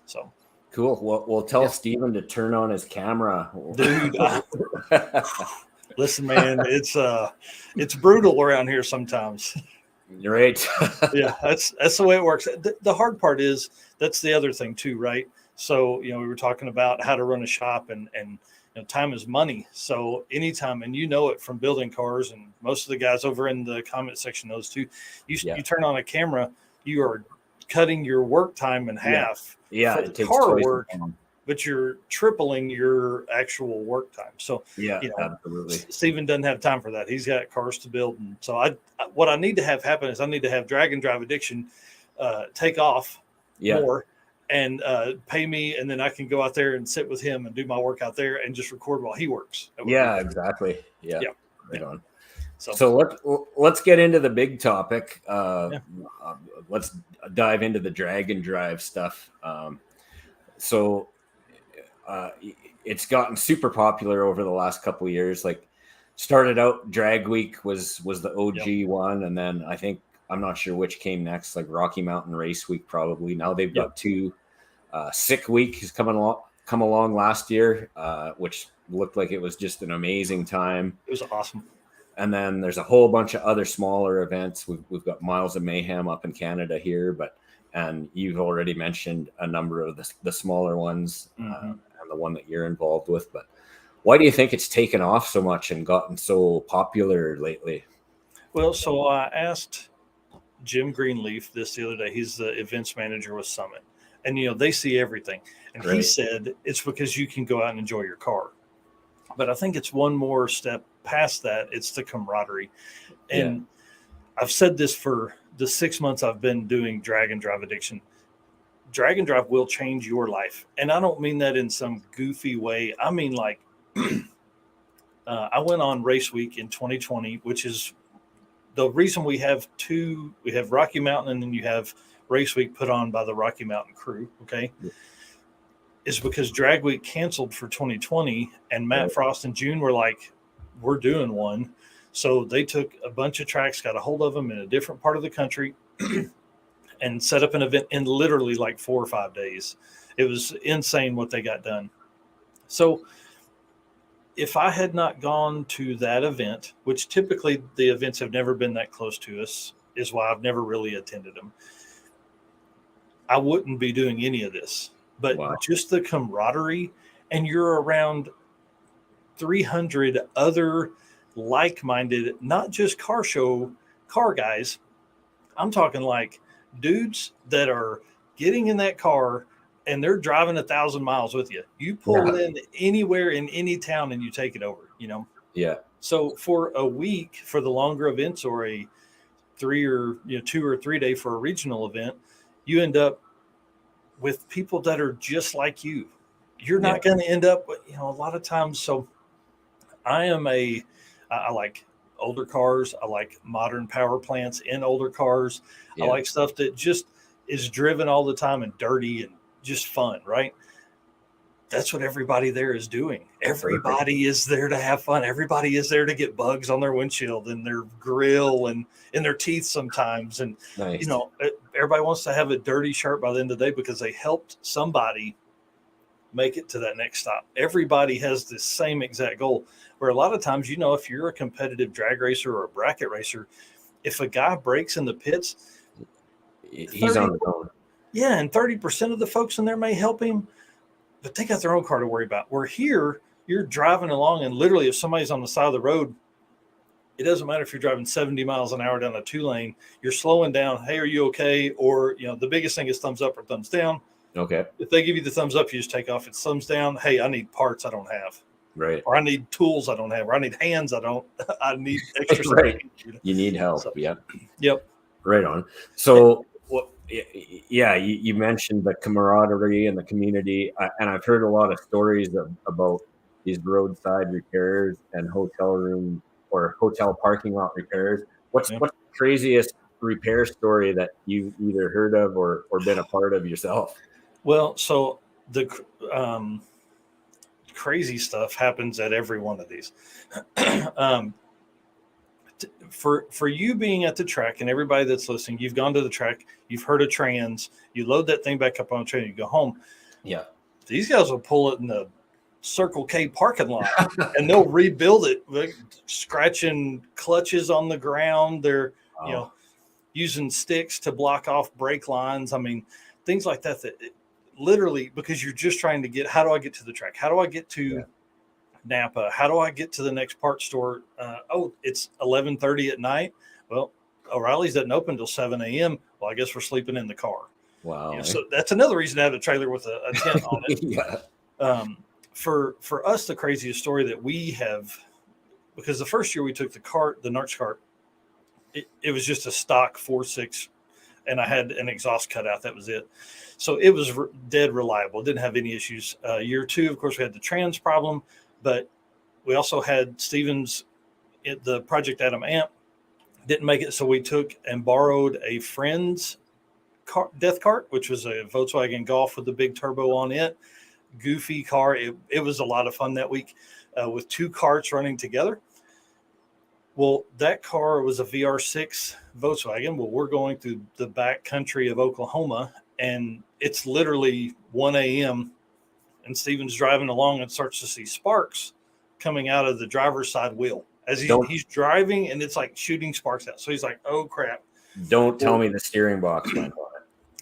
So cool. Well, we'll tell Steven to turn on his camera. Dude, listen, man, it's brutal around here sometimes. You're right. Yeah, that's the way it works. The hard part is that's the other thing too, right? So, we were talking about how to run a shop and time is money. So anytime, and it from building cars, and most of the guys over in the comment section knows too, you turn on a camera, you are cutting your work time in half. Yeah, it takes car work, but you're tripling your actual work time. So, absolutely. Steven doesn't have time for that. He's got cars to build. And so what I need to have happen is I need to have Drag and Drive Addiction take off more and pay me. And then I can go out there and sit with him and do my work out there and just record while he works. Yeah, exactly. Yeah. Right on. So let's get into the big topic. Let's dive into the Drag and Drive stuff. It's gotten super popular over the last couple of years. Like, started out Drag Week was the OG one, and then I'm not sure which came next, like Rocky Mountain Race Week probably. Now they've got two. Sick Week has come along last year, which looked like it was just an amazing time. It was awesome. And then there's a whole bunch of other smaller events. We've got Miles of Mayhem up in Canada here, and you've already mentioned a number of the smaller ones and the one that you're involved with. But why do you think it's taken off so much and gotten so popular lately? Well, so I asked Jim Greenleaf this the other day. He's the events manager with Summit. And, they see everything. And he said it's because you can go out and enjoy your car. But I think it's one more step past that. It's the camaraderie. And I've said this for the 6 months I've been doing Drag and Drive Addiction. Drag and Drive will change your life. And I don't mean that in some goofy way. I mean, like, I went on Race Week in 2020, which is the reason we have Rocky Mountain and then you have Race Week put on by the Rocky Mountain crew, is because Drag Week canceled for 2020, and Matt Frost and June were like, we're doing one. So they took a bunch of tracks, got a hold of them in a different part of the country, and set up an event in literally like 4 or 5 days. It was insane what they got done. So if I had not gone to that event, which typically the events have never been that close to us, is why I've never really attended them, I wouldn't be doing any of this. But just the camaraderie, and you're around 300 other like-minded, not just car guys. I'm talking like dudes that are getting in that car and they're driving 1,000 miles with you. You pull in anywhere in any town and you take it over, Yeah. So for a week, for the longer events, or a 2 or 3 day for a regional event, you end up with people that are just like you. You're not going to end up with, a lot of times. So I like older cars. I like modern power plants in older cars. I like stuff that just is driven all the time and dirty and just fun, right? That's what everybody there is doing. Everybody is there to have fun. Everybody is there to get bugs on their windshield and their grill and in their teeth sometimes. And, Nice. Everybody wants to have a dirty shirt by the end of the day because they helped somebody make it to that next stop. Everybody has the same exact goal, where a lot of times, if you're a competitive drag racer or a bracket racer, if a guy breaks in the pits, he's on his own. Yeah, and 30% of the folks in there may help him, but they got their own car to worry about. Where here, you're driving along, and literally if somebody's on the side of the road, it doesn't matter if you're driving 70 miles an hour down a 2-lane, you're slowing down. Hey, are you okay? Or, the biggest thing is thumbs up or thumbs down. Okay. If they give you the thumbs up, you just take off. It's thumbs down. Hey, I need parts I don't have. Right. Or I need tools I don't have. Or I need hands I need extra. Right. You need help. So, Yep. Right on. So, yeah, you mentioned the camaraderie and the community, and I've heard a lot of stories about these roadside repairs and hotel room or hotel parking lot repairs. What's the craziest repair story that you've either heard of or been a part of yourself? Well, so the crazy stuff happens at every one of these. For you being at the track and everybody that's listening, you've gone to the track, you've heard of trans, you load that thing back up on the train, you go home. Yeah. These guys will pull it in the Circle K parking lot and they'll rebuild it, like, scratching clutches on the ground. They're, using sticks to block off brake lines. I mean, things like that literally, because you're just trying to get, how do I get to the track? How do I get to Napa? How do I get to the next parts store? It's 11:30 at night. Well, O'Reilly's doesn't open until 7 a.m. Well, I guess we're sleeping in the car. Wow. So that's another reason to have a trailer with a tent on it. Yeah. For us, the craziest story that we have, because the first year we took the Narx cart, it was just a stock 4.6, and I had an exhaust cutout. That was it. So it was dead reliable. It didn't have any issues. Year 2, of course, we had the trans problem, but we also had Stevens, the Project Adam amp, didn't make it. So we took and borrowed a friend's death cart, which was a Volkswagen Golf with the big turbo on it. Goofy car. It was a lot of fun that week with 2 carts running together. Well, that car was a VR6 Volkswagen. Well, we're going through the back country of Oklahoma, and it's literally 1 a.m. and Steven's driving along and starts to see sparks coming out of the driver's side wheel as he's driving, and it's like shooting sparks out. So he's like, "Oh crap!" Don't tell me the steering box went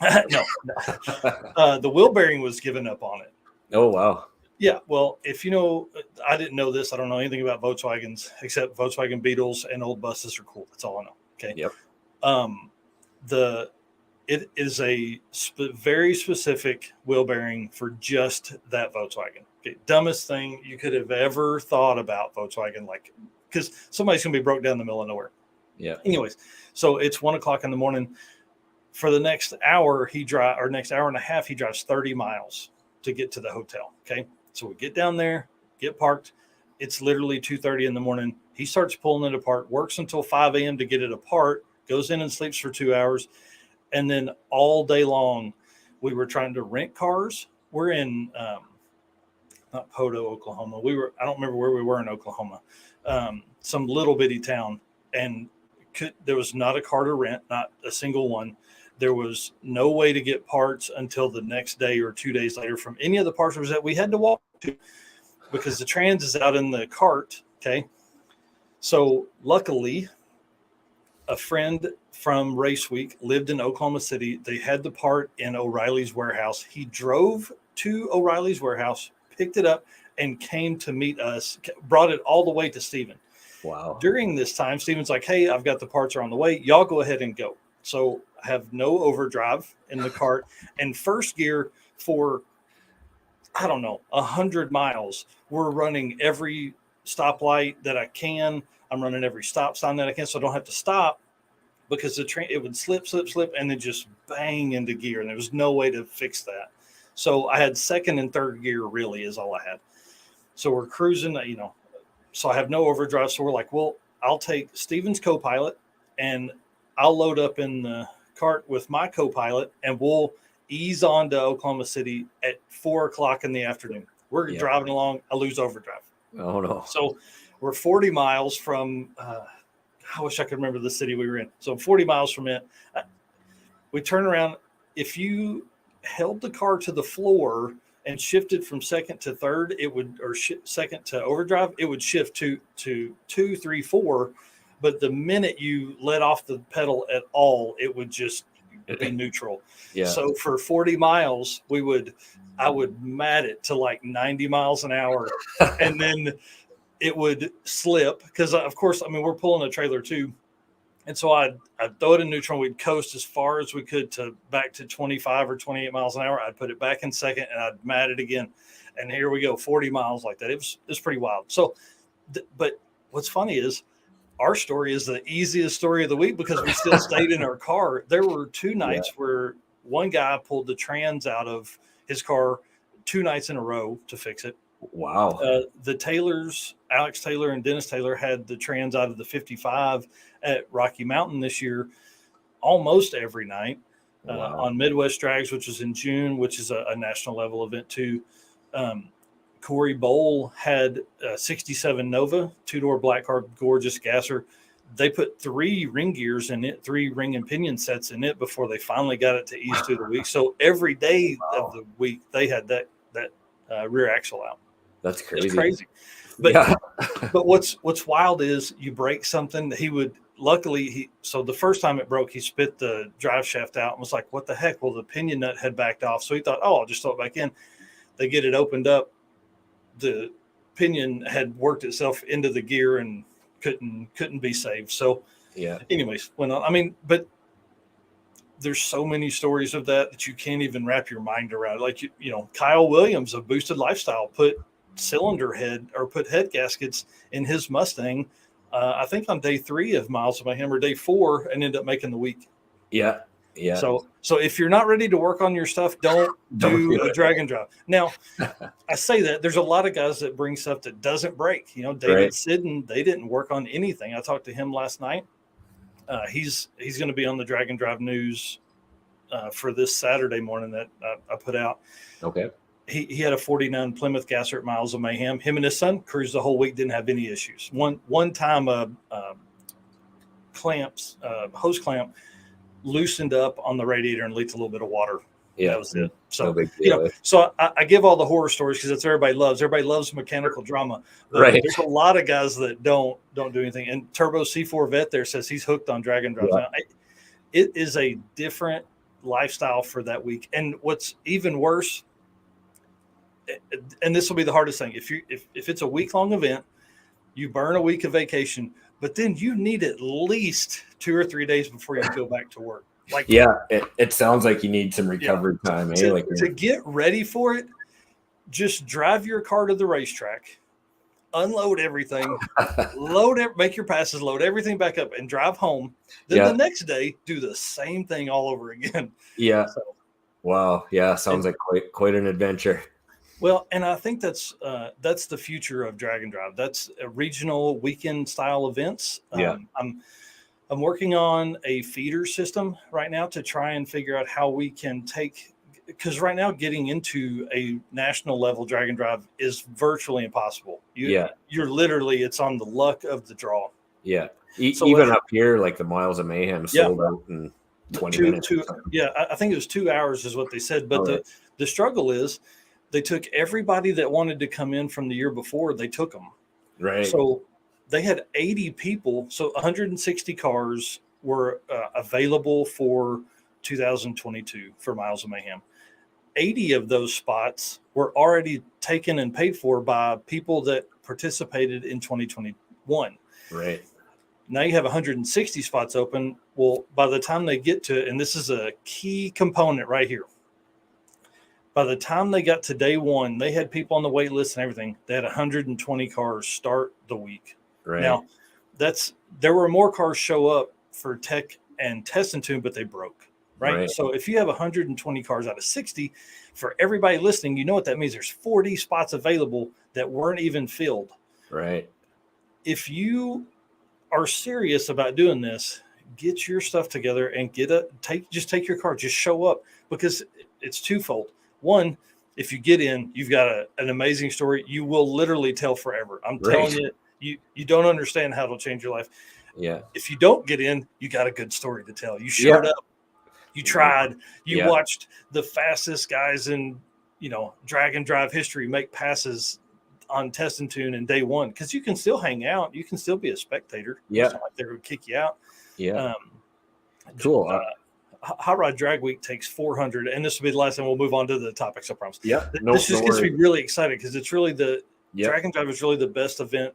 on it. No. The wheel bearing was given up on it. Oh wow. Yeah, well, if I didn't know this. I don't know anything about Volkswagens except Volkswagen Beetles and old buses are cool. That's all I know. Okay. Yep. It is a very specific wheel bearing for just that Volkswagen. Okay. Dumbest thing you could have ever thought about Volkswagen, because somebody's gonna be broke down in the middle of nowhere. Yeah. Anyways, so it's 1 o'clock in the morning. For the next hour, next hour and a half, he drives 30 miles to get to the hotel. Okay. So we get down there, get parked. It's literally 2:30 in the morning. He starts pulling it apart, works until 5 a.m. to get it apart, goes in and sleeps for 2 hours. And then all day long, we were trying to rent cars. We're in, not Podo, Oklahoma. I don't remember where we were in Oklahoma, some little bitty town. And there was not a car to rent, not a single one. There was no way to get parts until the next day or 2 days later from any of the parts stores that we had to walk to, because the trans is out in the cart. Okay. So luckily, a friend from Race Week lived in Oklahoma City. They had the part in O'Reilly's warehouse. He drove to O'Reilly's warehouse, picked it up, and came to meet us, brought it all the way to Steven. Wow. During this time, Steven's like, "Hey, I've got the parts are on the way. Y'all go ahead and go." So I have no overdrive in the cart, and first gear for, I don't know, 100 miles. We're running every stoplight that I can. I'm running every stop sign that I can, so I don't have to stop, because the train, it would slip, and then just bang into gear, and there was no way to fix that. So I had second and third gear really is all I had. So we're cruising, so I have no overdrive. So we're like, well, I'll take Steven's co-pilot and I'll load up in the cart with my co-pilot, and we'll ease on to Oklahoma City at 4:00 in the afternoon. We're driving along. I lose overdrive. Oh no! So we're 40 miles from. I wish I could remember the city we were in. So 40 miles from it. We turn around. If you held the car to the floor and shifted from second to third, it would, or second to overdrive, it would shift to 2, 3, 4. But the minute you let off the pedal at all, it would just be neutral. Yeah. So for 40 miles, I would mat it to like 90 miles an hour, and then it would slip because, of course, I mean, we're pulling a trailer too. And so I'd throw it in neutral. We'd coast as far as we could back to 25 or 28 miles an hour. I'd put it back in second, and I'd mat it again. And here we go, 40 miles like that. It was pretty wild. So, but what's funny is our story is the easiest story of the week because we still stayed in our car. There were 2 nights where one guy pulled the trans out of his car 2 nights in a row to fix it. Wow. The Taylors, Alex Taylor and Dennis Taylor, had the trans out of the 55 at Rocky Mountain this year almost every night. On Midwest Drags, which was in June, which is a national level event too. Corey Bowl had a 67 Nova, 2-door black car, gorgeous gasser. They put 3 ring gears in it, 3 ring and pinion sets in it before they finally got it to ease through the week. So every day of the week, they had that rear axle out. That's crazy. It's crazy. But but what's wild is you break something. So the first time it broke, he spit the drive shaft out and was like, what the heck? Well, the pinion nut had backed off. So he thought, I'll just throw it back in. They get it opened up. The pinion had worked itself into the gear and couldn't be saved. So anyways, went on. I mean, but there's so many stories of that you can't even wrap your mind around. Like, you know, Kyle Williams of Boosted Lifestyle put head gaskets in his Mustang, I think on day 3 of Miles of Mayhem or day 4, and ended up making the week. Yeah. So if you're not ready to work on your stuff, don't do a drag and drive. Now, I say that there's a lot of guys that bring stuff that doesn't break. You know, David Sidden, they didn't work on anything. I talked to him last night. He's going to be on the Drag and Drive news for this Saturday morning that I put out. Okay. He had a 49 Plymouth Gasser at Miles of Mayhem. Him and his son cruised the whole week, didn't have any issues. One time hose clamp loosened up on the radiator and leaked a little bit of water. Yeah, that was it. So, so I give all the horror stories because that's what everybody loves. Everybody loves mechanical drama. But there's a lot of guys that don't do anything. And Turbo C4 Vet there says he's hooked on drag and drive. Now, it is a different lifestyle for that week. And what's even worse, and this will be the hardest thing, if it's a week-long event, you burn a week of vacation, but then you need at least 2 or 3 days before you go back to work. Like, it sounds like you need some recovery time. To get ready for it, just drive your car to the racetrack, unload everything, make your passes, load everything back up, and drive home. Then the next day, do the same thing all over again. Yeah. So, wow. Yeah. Sounds like quite an adventure. Well, and I think that's the future of drag and drive. That's regional weekend style events. I'm working on a feeder system right now to try and figure out how we can because right now getting into a national level drag and drive is virtually impossible. You're literally, it's on the luck of the draw. Yeah. So even up here, like the Miles of Mayhem sold out in 20 minutes. I think it was 2 hours is what they said. But the struggle is, they took everybody that wanted to come in from the year before, they took them. Right. So they had 80 people. So 160 cars were available for 2022 for Miles of Mayhem. 80 of those spots were already taken and paid for by people that participated in 2021. Right. Now you have 160 spots open. Well, by the time they get to, and this is a key component right here, by the time they got to day 1, they had people on the wait list and everything. They had 120 cars start the week. Right. Now, there were more cars show up for tech and test and tune, but they broke. Right. So if you have 120 cars out of 60, for everybody listening, you know what that means. There's 40 spots available that weren't even filled. Right. If you are serious about doing this, get your stuff together and take your car, just show up, because it's twofold. One, if you get in, you've got an amazing story. You will literally tell forever. I'm telling you, you don't understand how it'll change your life. Yeah. If you don't get in, you got a good story to tell. You showed up, you tried, you watched the fastest guys in, drag and drive history make passes on test and tune in day one, because you can still hang out, you can still be a spectator. It's not like they're going to kick you out. Cool. Hot Rod Drag Week takes 400, and this will be the last time. We'll move on to the topics, I promise. This just gets me really excited, because it's really Drag and Drive is really the best event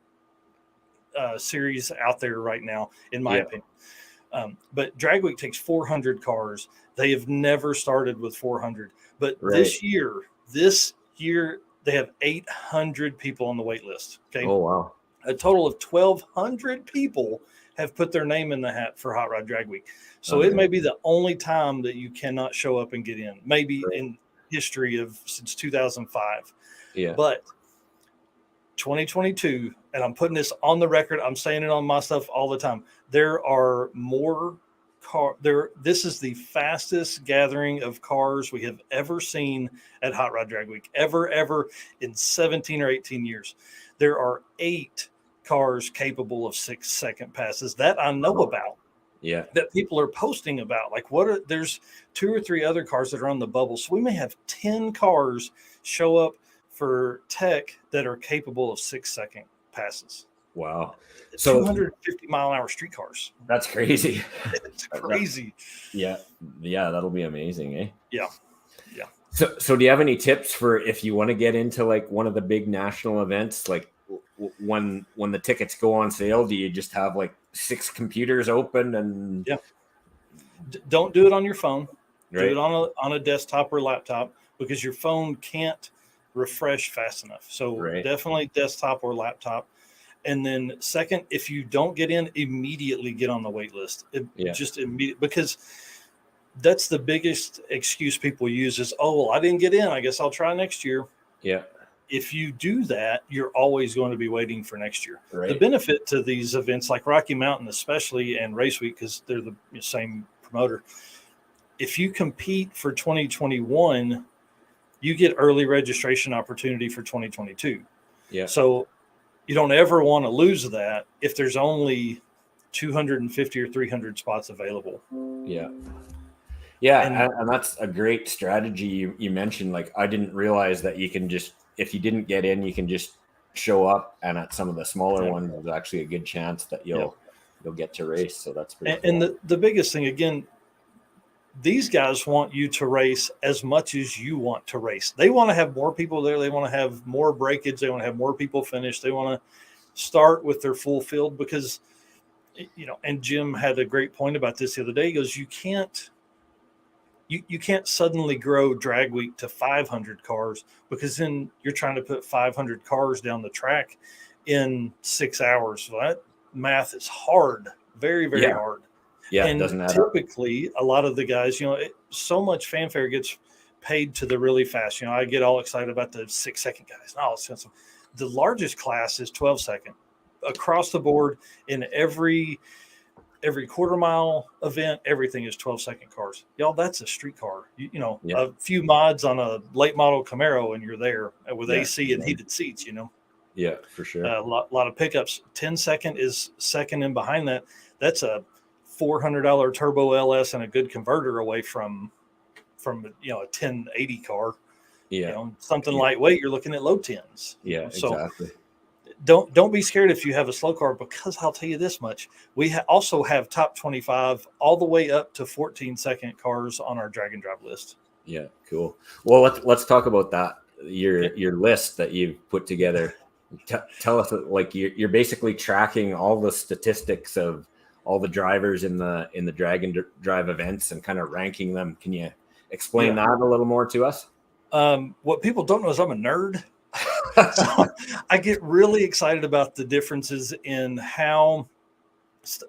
series out there right now, in my opinion. But Drag Week takes 400 cars. They have never started with 400, but this year they have 800 people on the wait list. Okay. Oh, wow. A total of 1,200 people have put their name in the hat for Hot Rod Drag Week. So it may be the only time that you cannot show up and get in, maybe in history since 2005. Yeah. But 2022, and I'm putting this on the record, I'm saying it on my stuff all the time, there are more this is the fastest gathering of cars we have ever seen at Hot Rod Drag Week, ever in 17 or 18 years. There are 8 cars capable of 6-second passes that I know about. Yeah. That people are posting about. Like, there's 2 or 3 other cars that are on the bubble. So we may have 10 cars show up for tech that are capable of 6-second passes. Wow. So 250-mile-an-hour street cars. That's crazy. It's crazy. Yeah. That'll be amazing, eh? Yeah. So do you have any tips for if you want to get into like one of the big national events, like when the tickets go on sale? Do you just have like 6 computers open and don't do it on your phone. Do it on a desktop or laptop, because your phone can't refresh fast enough. So definitely desktop or laptop. And then second, if you don't get in, immediately get on the wait list. Just immediate, because that's the biggest excuse people use is, oh, well, I didn't get in, I guess I'll try next year. Yeah. If you do that, you're always going to be waiting for next year. The benefit to these events like Rocky Mountain, especially, and Race Week, because they're the same promoter, if you compete for 2021, you get early registration opportunity for 2022. Yeah. So you don't ever want to lose that if there's only 250 or 300 spots available. Yeah. Yeah. And that's a great strategy you mentioned. Like, I didn't realize that you can just, if you didn't get in, you can just show up, and at some of the smaller ones, there's actually a good chance that you'll get to race. So that's pretty cool. And the biggest thing, again, these guys want you to race as much as you want to race. They want to have more people there. They want to have more breakage. They want to have more people finish. They want to start with their full field, because, and Jim had a great point about this the other day. He goes, you can't suddenly grow Drag Week to 500 cars, because then you're trying to put 500 cars down the track in 6 hours. So that math is hard, very, very hard. Yeah, and it doesn't matter. Typically, a lot of the guys, so much fanfare gets paid to the really fast. I get all excited about the 6-second guys. No, the largest class is 12-second across the board in every quarter mile event. Everything is 12-second cars. Y'all, that's a street car. A few mods on a late model Camaro, and you're there with AC and heated seats. Yeah, for sure. A lot of pickups. 10-second is second in behind that. That's a $400 turbo LS and a good converter away from a 1080 car. Something lightweight, you're looking at low tens. Yeah, exactly. So don't be scared if you have a slow car, because I'll tell you this much: we also have top 25 all the way up to 14-second cars on our drag and drive list. Yeah, cool. Well, let's talk about that. Your list that you've put together. Tell us, like, you're basically tracking all the statistics of all the drivers in the drag and drive events and kind of ranking them. Can you explain that a little more to us? What people don't know is I'm a nerd. So I get really excited about the differences in how,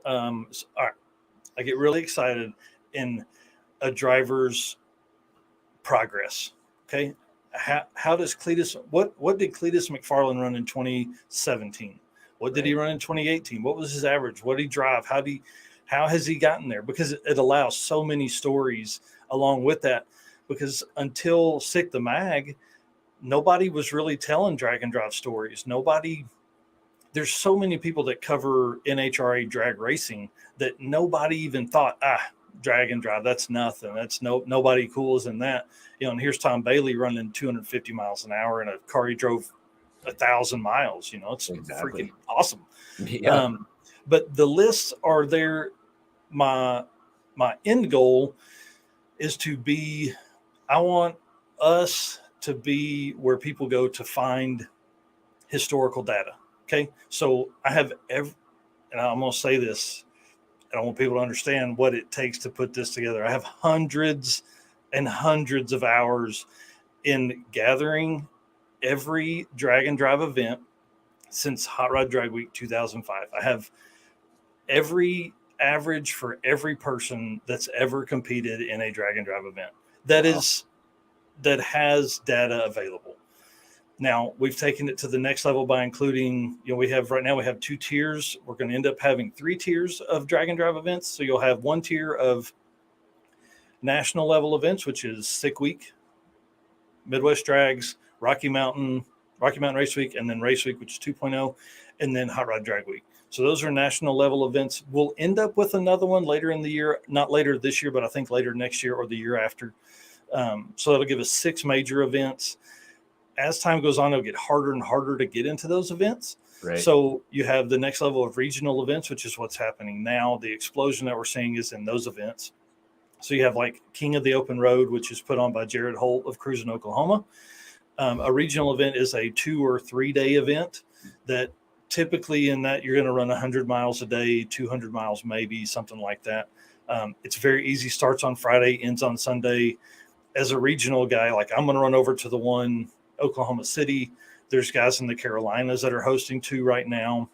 all right, I get really excited in a driver's progress. Okay. How does Cletus, what did Cletus McFarland run in 2017? What did he run in 2018? What was his average? What did he drive? How How has he gotten there? Because it allows so many stories along with that. Because until Sick the Mag, nobody was really telling drag and drive stories. There's so many people that cover NHRA drag racing that nobody even thought, drag and drive, that's nothing. That's nobody cool as in that. And here's Tom Bailey running 250 miles an hour in a car he drove 1,000 miles. It's freaking awesome. Yeah. But the lists are there. My end goal is to be, I want us to be where people go to find historical data. Okay. So I have and I'm going to say this, and I want people to understand what it takes to put this together. I have hundreds and hundreds of hours in gathering every drag and drive event since Hot Rod Drag Week 2005. I have every average for every person that's ever competed in a drag and drive event that has data available. Now we've taken it to the next level by including, we have 2 tiers. We're going to end up having 3 tiers of drag and drive events. So you'll have 1 tier of national level events, which is Sick Week, Midwest Drags, Rocky Mountain Race Week, and then Race Week, which is 2.0, and then Hot Rod Drag Week. So those are national level events. We'll end up with another one later in the year, not later this year, but I think later next year or the year after. So that'll give us 6 major events. As time goes on, it'll get harder and harder to get into those events. Right. So you have the next level of regional events, which is what's happening now. The explosion that we're seeing is in those events. So you have like King of the Open Road, which is put on by Jared Holt of Cruising, Oklahoma. A regional event is a 2 or 3 day event that typically in that you're going to run 100 miles a day, 200 miles maybe, something like that. It's very easy. Starts on Friday, ends on Sunday. As a regional guy, like I'm going to run over to the one Oklahoma City. There's guys in the Carolinas that are hosting 2 right now.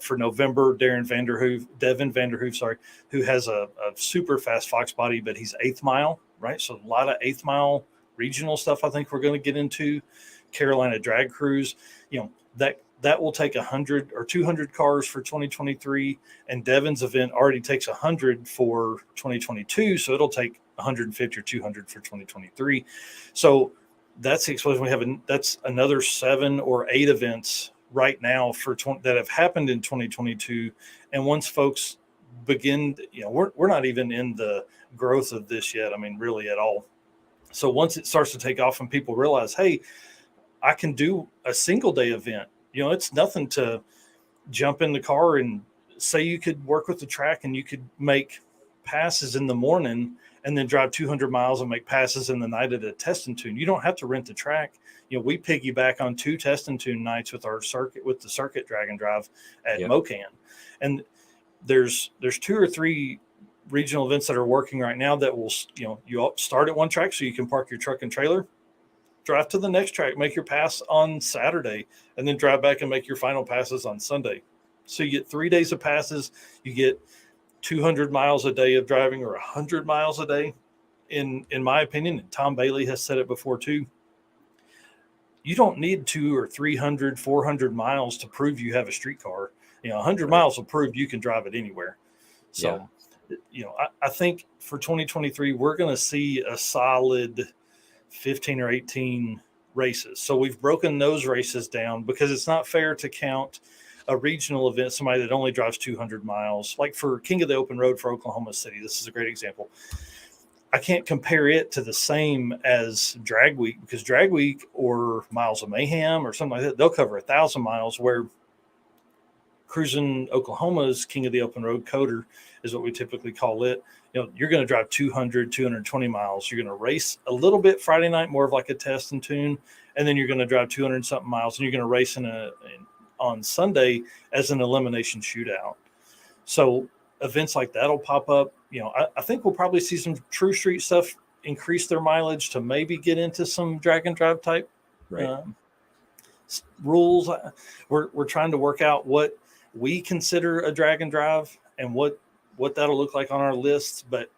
For November, Devin Vanderhoof, who has a super fast Fox body, but he's 8th mile, right? So a lot of 8th mile regional stuff I think we're going to get into. Carolina Drag Cruise, that will take 100 or 200 cars for 2023, and Devin's event already takes 100 for 2022, so it'll take 150 or 200 for 2023. So that's the explosion we have. That's another 7 or 8 events right now that have happened in 2022. And once folks begin, we're not even in the growth of this yet. I mean, really at all. So once it starts to take off and people realize, hey, I can do a single day event. It's nothing to jump in the car and say you could work with the track and you could make passes in the morning and then drive 200 miles and make passes in the night at a test and tune. You don't have to rent the track. We piggyback on 2 test and tune nights with the circuit drag and drive at Mocan. And there's 2 or 3 regional events that are working right now that will, you start at one track so you can park your truck and trailer, drive to the next track, make your pass on Saturday, and then drive back and make your final passes on Sunday. So you get 3 days of passes. You get 200 miles a day of driving, or 100 miles a day. In my opinion, and Tom Bailey has said it before too, you don't need 200 or 300, 400 miles to prove you have a street car. 100 miles will prove you can drive it anywhere. So, I think for 2023, we're going to see a solid 15 or 18 races. So we've broken those races down because it's not fair to count a regional event, somebody that only drives 200 miles. Like for King of the Open Road for Oklahoma City, this is a great example. I can't compare it to the same as Drag Week, because Drag Week or Miles of Mayhem or something like that, they'll cover 1,000 miles, where Cruising Oklahoma's King of the Open Road Coder is what we typically call it. You're going to drive 200, 220 miles. You're going to race a little bit Friday night, more of like a test and tune, and then you're going to drive 200 something miles, and you're going to race on Sunday as an elimination shootout. So events like that will pop up. I think we'll probably see some true street stuff increase their mileage to maybe get into some drag and drive type rules. We're trying to work out what we consider a drag and drive and what that'll look like on our lists. But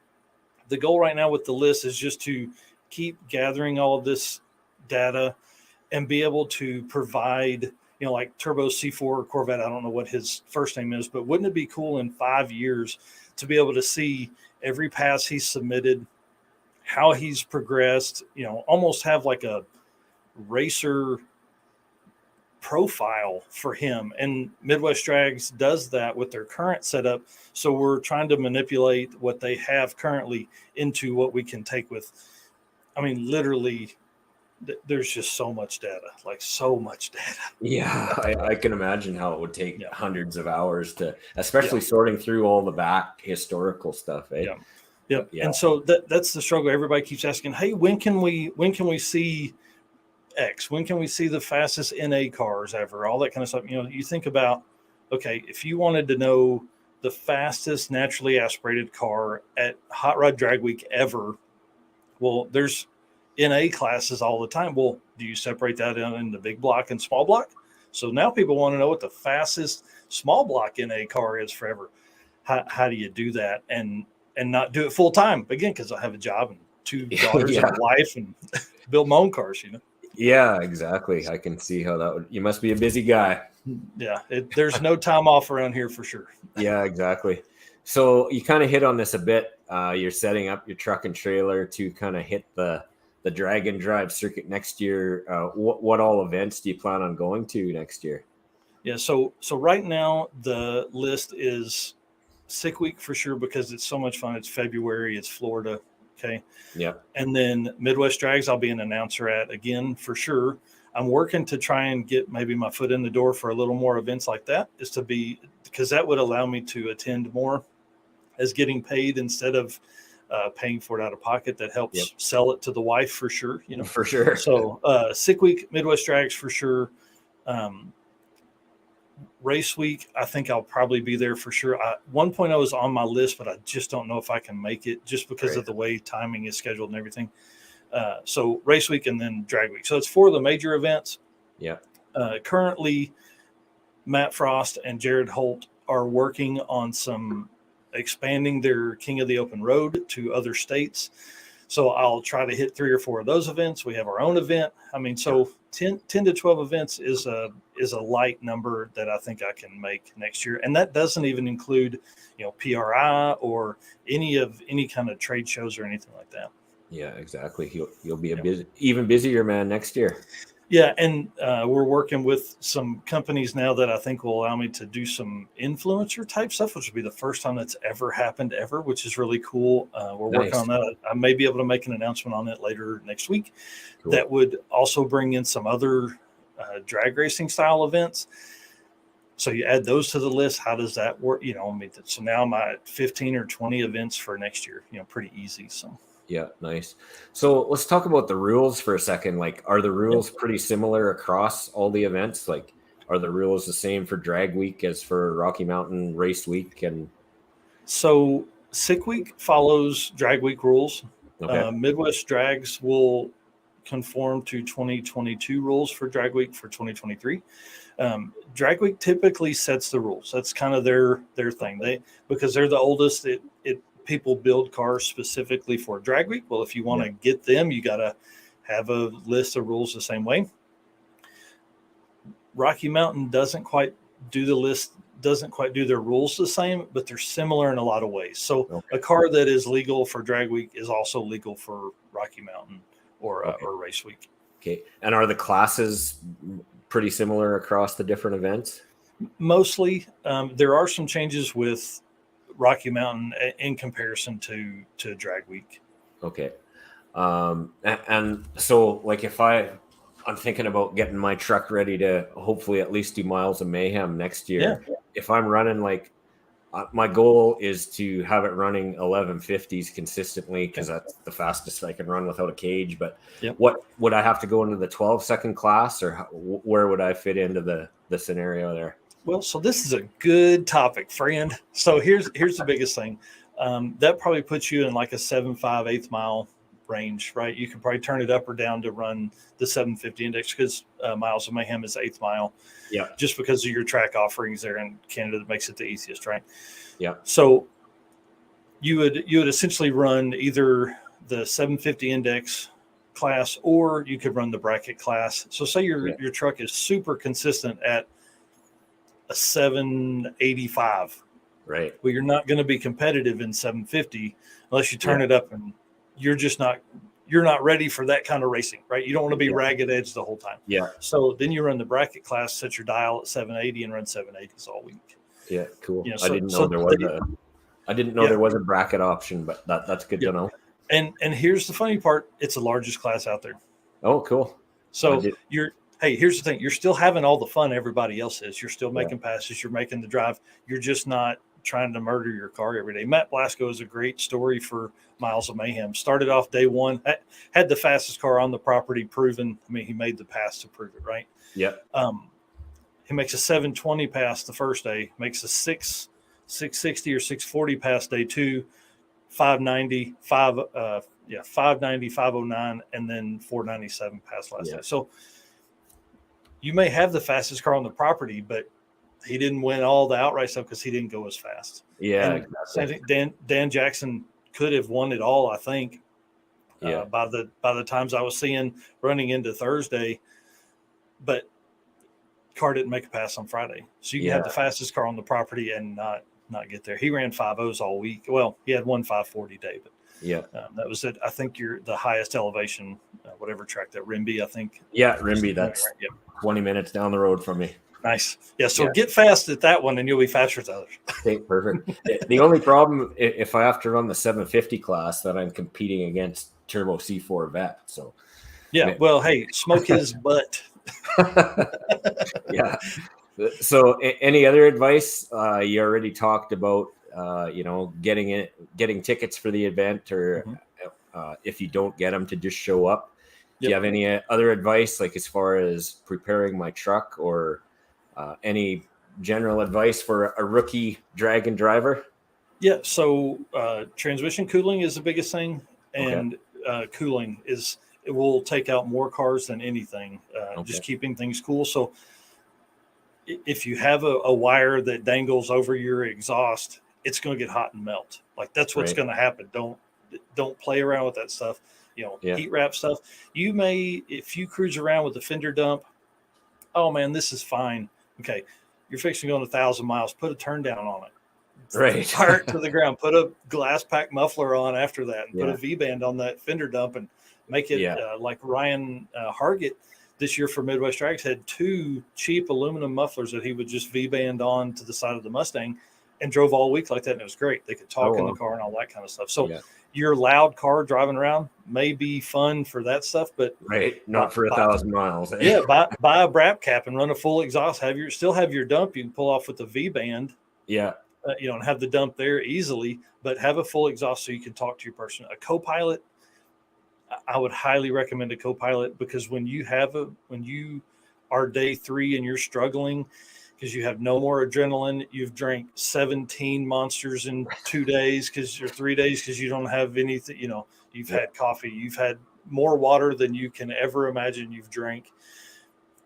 the goal right now with the list is just to keep gathering all of this data and be able to provide like Turbo C4 Corvette. I don't know what his first name is, but wouldn't it be cool in 5 years to be able to see every pass he's submitted, how he's progressed, almost have like a racer profile for him. And Midwest Drags does that with their current setup. So we're trying to manipulate what they have currently into what we can take with, literally there's just so much data, like so much data. Yeah, I can imagine how it would take hundreds of hours to, especially sorting through all the back historical stuff. Eh? Yeah. And so that's the struggle. Everybody keeps asking, hey, when can we see X? When can we see the fastest NA cars ever? All that kind of stuff. You think about, okay, if you wanted to know the fastest naturally aspirated car at Hot Rod Drag Week ever, well, there's NA classes all the time. Well, do you separate that into big block and small block? So now people want to know what the fastest small block NA car is forever. How do you do that and not do it full time? Again, because I have a job and 2 daughters and a wife and build my own cars, Yeah, exactly. I can see how that would. You must be a busy guy. Yeah, there's no time off around here for sure. Yeah, exactly. So you kind of hit on this a bit. You're setting up your truck and trailer to kind of hit the drag and drive circuit next year. What all events do you plan on going to next year? Yeah, so right now the list is Sick Week for sure because it's so much fun. It's February. It's Florida. Okay. Yeah. And then Midwest Drags, I'll be an announcer at again for sure. I'm working to try and get maybe my foot in the door for a little more events like that, because that would allow me to attend more as getting paid instead of paying for it out of pocket. That helps sell it to the wife for sure. For sure. So Sick Week, Midwest Drags for sure. Race Week, I think I'll probably be there for sure. 1.0 is on my list, but I just don't know if I can make it just because of the way timing is scheduled and everything. So Race Week and then Drag Week. So it's 4 of the major events. Yeah. Currently, Matt Frost and Jared Holt are working on expanding their King of the Open Road to other states. So I'll try to hit 3 or 4 of those events. We have our own event. 10 to 12 events is a light number that I think I can make next year. And that doesn't even include, PRI or any kind of trade shows or anything like that. Yeah, exactly. You'll be even busier man next year. Yeah, and we're working with some companies now that I think will allow me to do some influencer type stuff, which will be the first time that's ever happened ever, which is really cool. We're working on that. I may be able to make an announcement on it later next week. Cool. That would also bring in some other drag racing style events. So you add those to the list. How does that work? So now I'm at 15 or 20 events for next year, pretty easy. So. Yeah, nice. So let's talk about the rules for a second. Like, are the rules pretty similar across all the events? Like, are the rules the same for Drag Week as for Rocky Mountain Race Week? And so Sick Week follows Drag Week rules. Okay. Midwest Drags will conform to 2022 rules for Drag Week for 2023. Drag Week typically sets the rules. That's kind of their thing. Because they're the oldest. People build cars specifically for Drag Week. Well, if you want to get them, you got to have a list of rules the same way. Rocky Mountain doesn't quite do the list, doesn't quite do their rules the same, but they're similar in a lot of ways. So a car that is legal for Drag Week is also legal for Rocky Mountain or Race Week. Okay. And are the classes pretty similar across the different events? Mostly. There are some changes with Rocky Mountain in comparison to Drag Week. Okay. And so like if I'm thinking about getting my truck ready to hopefully at least do Miles of Mayhem next year. Yeah. If I'm running my goal is to have it running 1150s consistently because that's the fastest I can run without a cage. But what would I have to go into the 12-second class or where would I fit into the scenario there? Well, so this is a good topic, friend. So here's the biggest thing. That probably puts you in like a 7.5, 8th mile range, right? You can probably turn it up or down to run the 750 index because Miles of Mayhem is 8th mile. Yeah. Just because of your track offerings there in Canada that makes it the easiest, right? Yeah. So you would essentially run either the 750 index class, or you could run the bracket class. So say your truck is super consistent at a 785. Right. Well, you're not going to be competitive in 750 unless you turn it up, and you're not ready for that kind of racing, right? You don't want to be ragged edge the whole time. Yeah. So then you run the bracket class, set your dial at 780 and run 780s all week. Yeah. Cool. You know, I didn't know there was a bracket option, but that's good to know. And here's the funny part. It's the largest class out there. Oh, cool. So here's the thing. You're still having all the fun everybody else is. You're still making passes. You're making the drive. You're just not trying to murder your car every day. Matt Blasco is a great story for Miles of Mayhem. Started off day one, had the fastest car on the property proven. I mean, he made the pass to prove it, right? Yeah. He makes a 720 pass the first day, makes a 660 or 640 pass day two, 590, 590, 509, and then 497 pass last day. So you may have the fastest car on the property, but he didn't win all the outright stuff because he didn't go as fast. Yeah, and exactly. I think Dan Jackson could have won it all, I think. By the times I was seeing running into Thursday, but car didn't make a pass on Friday. So you can have the fastest car on the property and not get there. He ran 5.0s all week. Well, he had one 540 day, but that was it. I think you're the highest elevation, whatever track that Rimby, I think. Yeah, Rimby. That's 20 minutes down the road from me. Nice. Yeah. So get fast at that one and you'll be faster at others. Okay, perfect. The only problem, if I have to run the 750 class, that I'm competing against Turbo C4 Vet. So, well, hey, smoke his butt. Yeah. So any other advice? You already talked about, getting tickets for the event, or if you don't get them, to just show up. Do you have any other advice, like as far as preparing my truck, or any general advice for a rookie dragon driver? Yeah. So transmission cooling is the biggest thing. And cooling it will take out more cars than anything, just keeping things cool. So if you have a wire that dangles over your exhaust, it's going to get hot and melt. Like that's what's going to happen. Don't play around with that stuff. Heat wrap stuff. You may, if you cruise around with the fender dump, oh man, this is fine. Okay, you're fixing to go 1,000 miles. Put a turn down on it. Right. Fire it to the ground. Put a glass pack muffler on after that, and put a V-band on that fender dump, and make it like Ryan Hargett this year for Midwest Drags had 2 cheap aluminum mufflers that he would just V-band on to the side of the Mustang, and drove all week like that, and it was great. They could talk in the car and all that kind of stuff. So your loud car driving around may be fun for that stuff, but not for 1,000 miles. Buy a BRAP cap and run a full exhaust. Still have your dump you can pull off with the V-band. And have the dump there easily, but have a full exhaust so you can talk to your person. A co-pilot, I would highly recommend a co-pilot, because when you are day 3 and you're struggling because you have no more adrenaline, you've drank 17 monsters in 2 days or 3 days because you don't have anything, you've had coffee, you've had more water than you can ever imagine you've drank.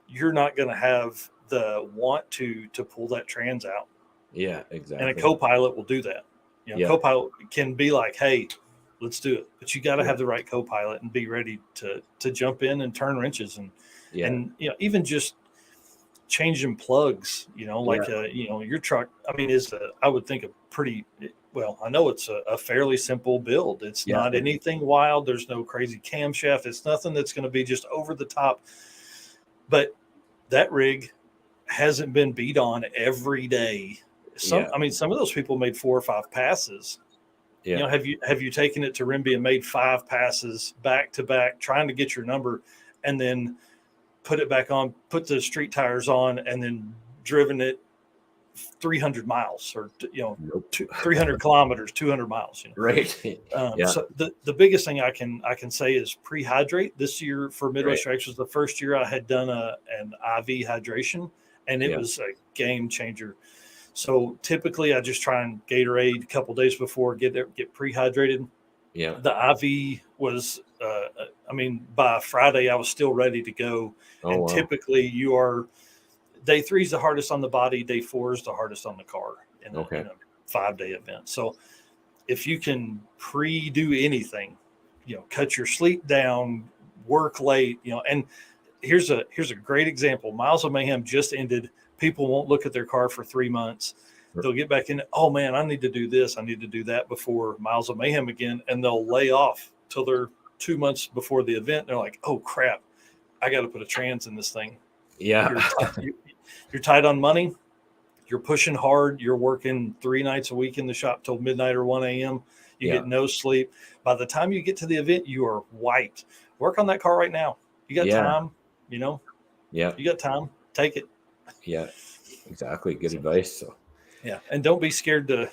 You're not going to have the want to pull that trans out. Yeah, exactly. And a co-pilot will do that. Co-pilot can be like, hey, let's do it. But you got to have the right co-pilot and be ready to jump in and turn wrenches and even just changing plugs, your truck, I mean, I would think I know it's a fairly simple build. It's not anything wild. There's no crazy camshaft. It's nothing that's going to be just over the top. But that rig hasn't been beat on every day. I mean, some of those people made 4 or 5 passes. Have you taken it to Rimby and made 5 passes back to back, trying to get your number, and then put it back on, put the street tires on, and then driven it 300 miles or 300 kilometers, 200 miles? Right. So the biggest thing I can say is pre-hydrate. This year for Midwest Drags was the first year I had done an IV hydration, and it was a game changer. So typically I just try and Gatorade a couple days before, get pre-hydrated. Yeah. The IV was, by Friday I was still ready to go. Typically day 3 is the hardest on the body. Day 4 is the hardest on the car in a 5-day event. So if you can pre-do anything, cut your sleep down, work late, and here's a great example. Miles of Mayhem just ended. People won't look at their car for 3 months. They'll get back in. Oh man, I need to do this. I need to do that before Miles of Mayhem again. And they'll lay off till they're 2 months before the event. They're like, oh crap, I got to put a trans in this thing. Yeah. You're tight on money. You're pushing hard. You're working 3 nights a week in the shop till midnight or 1 a.m. You get no sleep. By the time you get to the event, you are wiped. Work on that car right now. You got time, Yeah. You got time. Take it. Yeah, exactly. Good advice. So. Yeah. And don't be scared to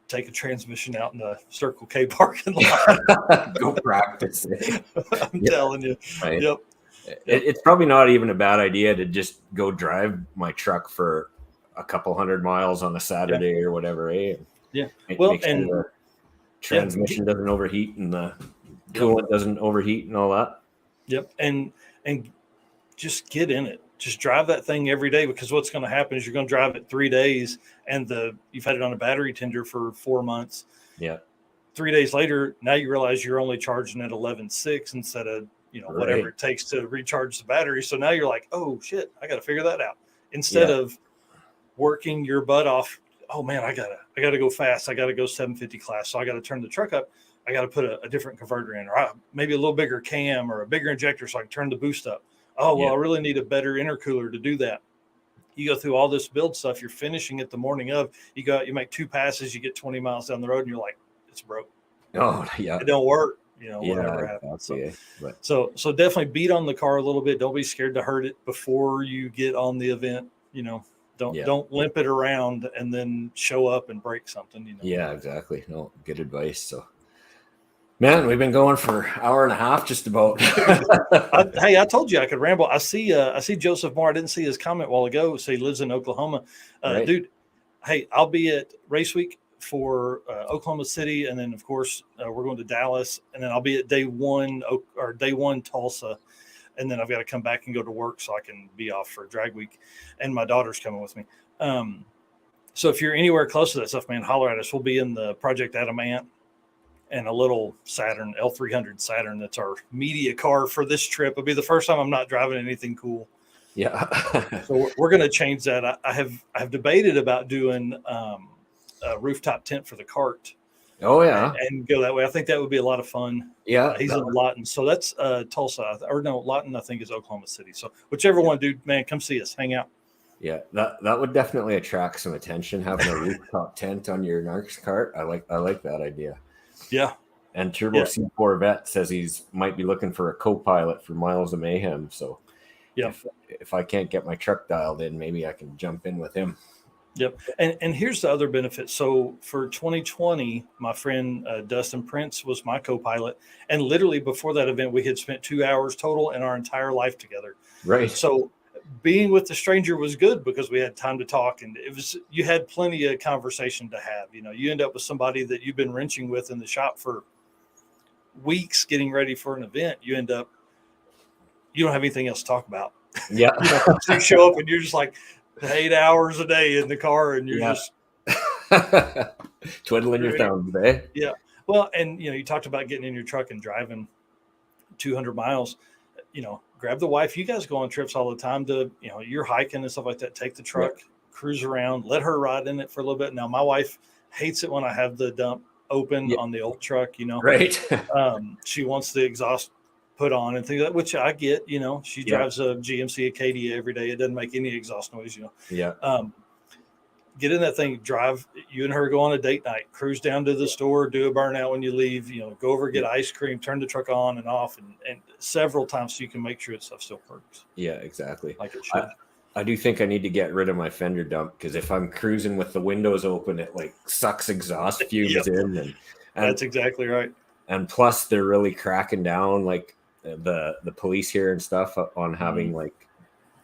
take a transmission out in the Circle K parking lot. Go practice it. I'm telling you. Right. Yep. It's probably not even a bad idea to just go drive my truck for a couple 100 miles on a Saturday or whatever. Yeah. Make sure the transmission doesn't overheat and the coolant doesn't overheat and all that. Yep. And just get in it. Just drive that thing every day, because what's going to happen is you're going to drive it 3 days and you've had it on a battery tender for 4 months. Yeah. 3 days later, now you realize you're only charging at 11.6 instead of, whatever it takes to recharge the battery. So now you're like, oh shit, I got to figure that out. Instead of working your butt off. Oh man, I gotta go fast. I got to go 750 class. So I got to turn the truck up. I got to put a different converter in, or maybe a little bigger cam or a bigger injector so I can turn the boost up. Oh, well, I really need a better intercooler to do that. You go through all this build stuff. You're finishing it the morning of. You make 2 passes. You get 20 miles down the road, and you're like, it's broke. Oh, yeah. It don't work. Whatever happens. So definitely beat on the car a little bit. Don't be scared to hurt it before you get on the event. Don't limp it around and then show up and break something. Yeah, exactly. No, good advice. So. Man, we've been going for an hour and a half, just about. Hey, I told you I could ramble. I see Joseph Moore. I didn't see his comment a while ago. So he lives in Oklahoma. Right. Dude, hey, I'll be at Race Week for Oklahoma City, and then of course we're going to Dallas, and then I'll be at day one Tulsa, and then I've got to come back and go to work so I can be off for drag week, and my daughter's coming with me. So if you're anywhere close to that stuff, man, holler at us. We'll be in the Project Adamant and a little Saturn, L300 Saturn. That's our media car for this trip. It'll be the first time I'm not driving anything cool. Yeah. So we're going to change that. I have debated about doing a rooftop tent for the cart. Oh yeah. And go that way. I think that would be a lot of fun. Yeah. He's in Lawton. So that's Tulsa, or no, Lawton, I think, is Oklahoma City. So whichever one, dude, man, come see us, hang out. Yeah, that would definitely attract some attention, having a rooftop tent on your Narx cart. I like that idea. Yeah. And Turbo C4 Vet says might be looking for a co-pilot for Miles of Mayhem. So yeah, if I can't get my truck dialed in, maybe I can jump in with him. Yep. And here's the other benefit. So for 2020, my friend Dustin Prince was my co-pilot. And literally before that event, we had spent 2 hours total in our entire life together. Right. So being with the stranger was good because we had time to talk, and you had plenty of conversation to have. You end up with somebody that you've been wrenching with in the shop for weeks getting ready for an event. You don't have anything else to talk about. Yeah. You show up and you're just like 8 hours a day in the car, and you're just twiddling your thumbs, eh? Yeah. Well, and you talked about getting in your truck and driving 200 miles. Grab the wife. You guys go on trips all the time to, you're hiking and stuff like that. Take the truck, cruise around, let her ride in it for a little bit. Now, my wife hates it when I have the dump open on the old truck, Right. She wants the exhaust put on and things like that, which I get, she drives a GMC Acadia every day. It doesn't make any exhaust noise, Yeah. Get in that thing, drive, you and her go on a date night, cruise down to the store, do a burnout when you leave, go over, get ice cream, turn the truck on and off, and several times so you can make sure that stuff still works. Yeah, exactly. Like it should. I do think I need to get rid of my fender dump, because if I'm cruising with the windows open, it sucks exhaust fumes in. And that's exactly right. And plus they're really cracking down the police here and stuff on having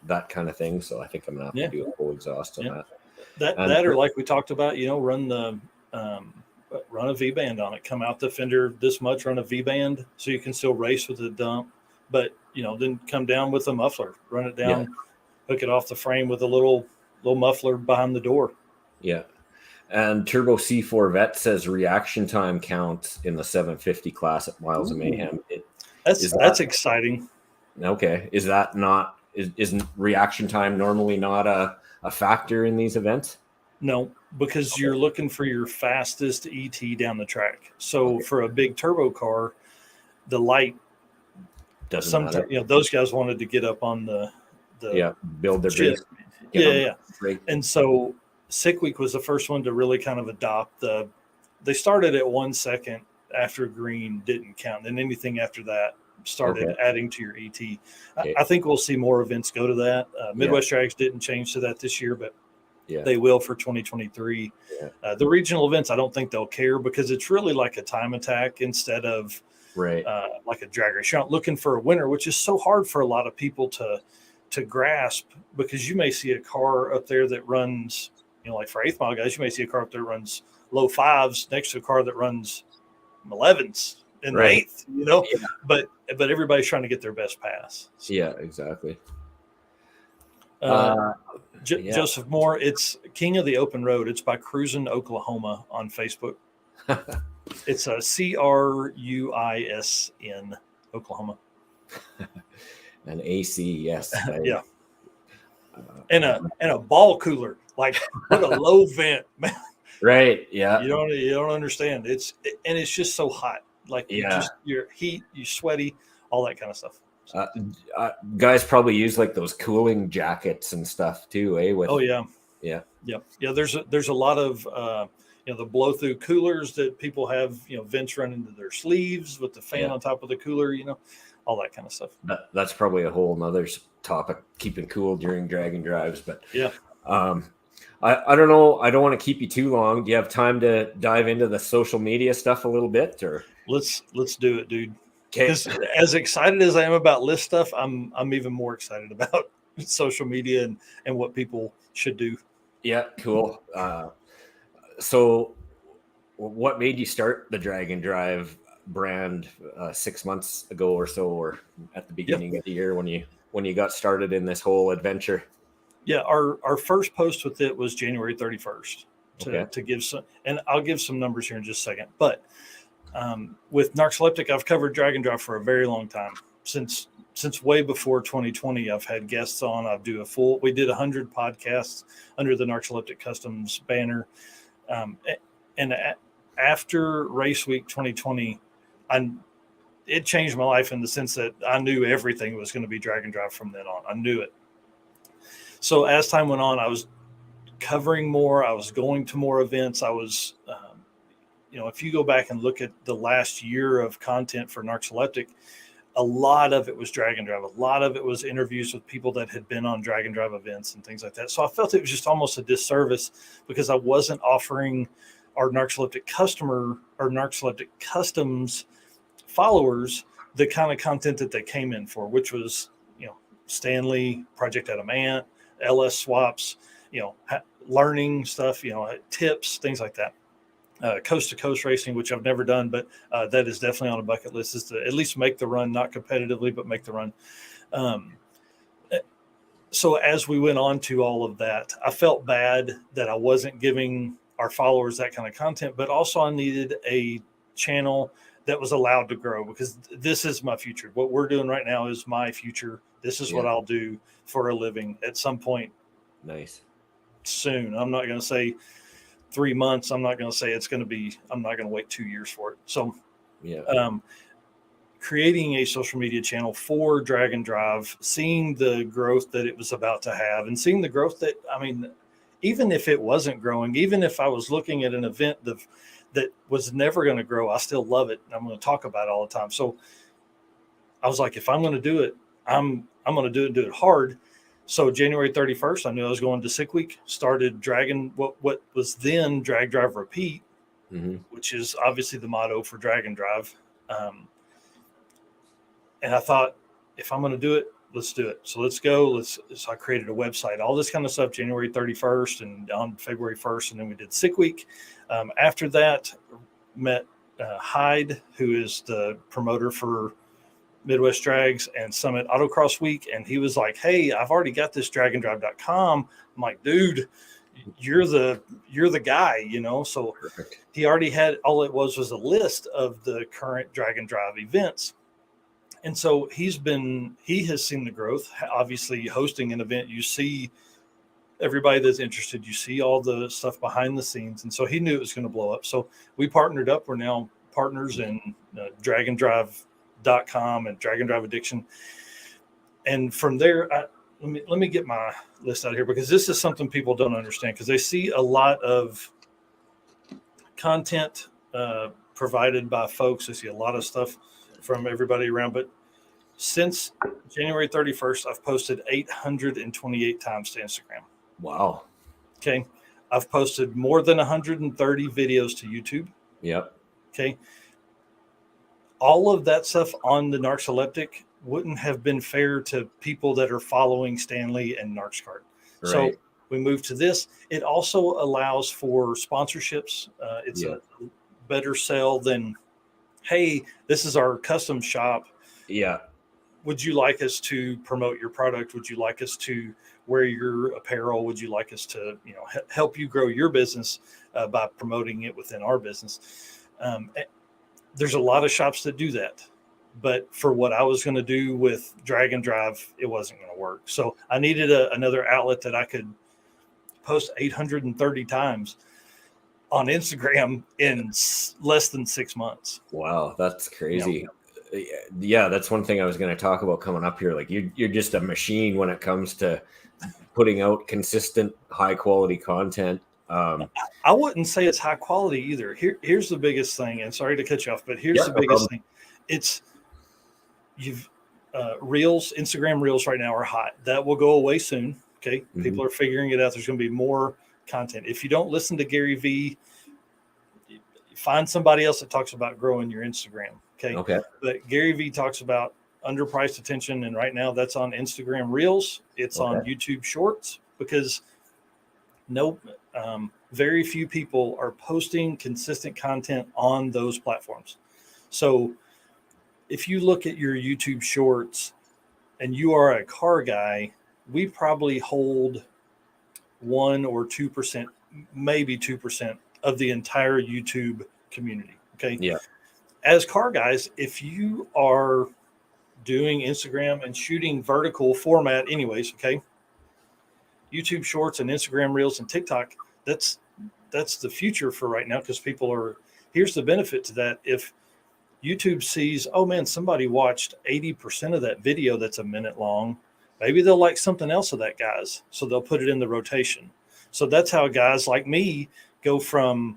that kind of thing. So I think I'm gonna have to do a full exhaust on that. That or like we talked about, run a V-band on it. Come out the fender this much, run a V-band so you can still race with the dump, but then come down with a muffler, run it down, hook it off the frame with a little muffler behind the door. Yeah. And Turbo C4 Vet says reaction time counts in the 750 class at Miles of Mayhem. That's exciting. Okay. Is that not, isn't reaction time normally not a factor in these events? No, because you're looking for your fastest ET down the track. So Okay. for a big turbo car, the light Doesn't matter. those guys wanted to get up on the build their chip. base. Yeah. And so Sick Week was the first one to really kind of adopt they started at 1 second after green didn't count. Then anything after that started adding to your ET. Okay. I think we'll see more events go to that. Midwest Drags didn't change to that this year, but they will for 2023. The regional events, I don't think they'll care because it's really like a time attack instead of like a drag race. You're not looking for a winner, which is so hard for a lot of people to grasp, because you may see a car up there that runs, like for 8th mile guys, you may see a car up there that runs low 5s next to a car that runs 11s in the 8th, but everybody's trying to get their best pass. So, yeah, exactly. Joseph Moore, it's King of the Open Road. It's by Cruisin' Oklahoma on Facebook. It's a CRUISN Oklahoma. An AC, yes. Yeah. And a ball cooler. Like, what a low vent, man. Right. Yeah. You don't understand. It's just so hot. Like you're heat, you sweaty, all that kind of stuff. Guys probably use like those cooling jackets and stuff too, eh? Yeah. There's a lot of the blow through coolers that people have, vents running into their sleeves with the fan on top of the cooler, all that kind of stuff. That's probably a whole nother topic, keeping cool during drag and drives. But I don't know. I don't want to keep you too long. Do you have time to dive into the social media stuff a little bit, or let's do it, dude? Because as excited as I am about list stuff, I'm even more excited about social media and what people should do. Yeah, cool. So what made you start the Drag and Drive brand 6 months ago or so, or at the beginning of the year when you got started in this whole adventure? Yeah, our first post with it was January 31st to give some, and I'll give some numbers here in just a second. But with Narcoleptic, I've covered Drag and Drive for a very long time. Since way before 2020, I've had guests on. We did 100 podcasts under the Narcoleptic Customs banner. And after Race Week 2020, it changed my life in the sense that I knew everything was going to be Drag and Drive from then on. I knew it. So as time went on, I was covering more. I was going to more events. I was, if you go back and look at the last year of content for Narcoleptic, a lot of it was Drag and Drive. A lot of it was interviews with people that had been on Drag and Drive events and things like that. So I felt it was just almost a disservice because I wasn't offering our Narcoleptic customer or Narcoleptic Customs followers the kind of content that they came in for, which was, Stanley, Project Adamant, LS swaps, learning stuff, tips, things like that. Coast to coast racing, which I've never done, but that is definitely on a bucket list, is to at least make the run, not competitively, but make the run. So as we went on to all of that, I felt bad that I wasn't giving our followers that kind of content, but also I needed a channel that was allowed to grow, because this is my future. What we're doing right now is my future. This is what I'll do for a living at some point. Nice. Soon. I'm not going to say 3 months. I'm not going to say I'm not going to wait 2 years for it. So creating a social media channel for Drag and Drive, seeing the growth that it was about to have, and seeing the growth that, even if it wasn't growing, even if I was looking at an event that was never going to grow, I still love it. And I'm going to talk about it all the time. So I was like, if I'm going to do it, I'm going to do it hard. So January 31st, I knew I was going to Sick Week, started dragging what was then Drag Drive Repeat, which is obviously the motto for Drag and Drive. And I thought, if I'm going to do it, let's do it. So let's go. So I created a website, all this kind of stuff, January 31st and on February 1st. And then we did Sick Week. After that, met Hyde, who is the promoter for Midwest Drags and Summit Autocross Week. And he was like, hey, I've already got this dragandrive.com. I'm like, dude, you're the guy, So Perfect. He already had, all it was a list of the current Drag and Drive events. And so he has seen the growth. Obviously, hosting an event, you see everybody that's interested, you see all the stuff behind the scenes. And so he knew it was going to blow up. So we partnered up. We're now partners in DragonDrive.com and Dragon Drive Addiction. And from there, let me get my list out here, because this is something people don't understand, because they see a lot of content provided by folks. They see a lot of stuff from everybody around. But since January 31st, I've posted 828 times to Instagram. Wow. Okay. I've posted more than 130 videos to YouTube. Yep. Okay. All of that stuff on the Narcoleptic wouldn't have been fair to people that are following Stanley and Narxcart. Right. So we moved to this. It also allows for sponsorships. It's a better sell than, hey, this is our custom shop. Yeah. Would you like us to promote your product? Would you like us to wear your apparel? Would you like us to, help you grow your business by promoting it within our business? There's a lot of shops that do that, but for what I was going to do with Dragon Drive, it wasn't going to work. So I needed another outlet that I could post 830 times on Instagram in less than 6 months. Wow, that's crazy. Yeah, that's one thing I was going to talk about coming up here. Like you're just a machine when it comes to putting out consistent, high quality content. I wouldn't say it's high quality either. Here's the biggest thing, and sorry to cut you off, but here's the biggest thing. It's Reels, Instagram Reels right now are hot. That will go away soon. Okay. Mm-hmm. People are figuring it out. There's going to be more content. If you don't listen to Gary Vee, find somebody else that talks about growing your Instagram. Okay. But Gary Vee talks about underpriced attention. And right now that's on Instagram Reels. It's on YouTube Shorts, because very few people are posting consistent content on those platforms. So if you look at your YouTube Shorts and you are a car guy, we probably hold 1 or 2%, maybe 2% of the entire YouTube community. Okay. Yeah. As car guys, if you are doing Instagram and shooting vertical format anyways, okay, YouTube Shorts and Instagram Reels and TikTok, that's the future for right now, because here's the benefit to that. If YouTube sees, oh man, somebody watched 80% of that video that's a minute long, maybe they'll like something else of that guy's, so they'll put it in the rotation. So that's how guys like me go from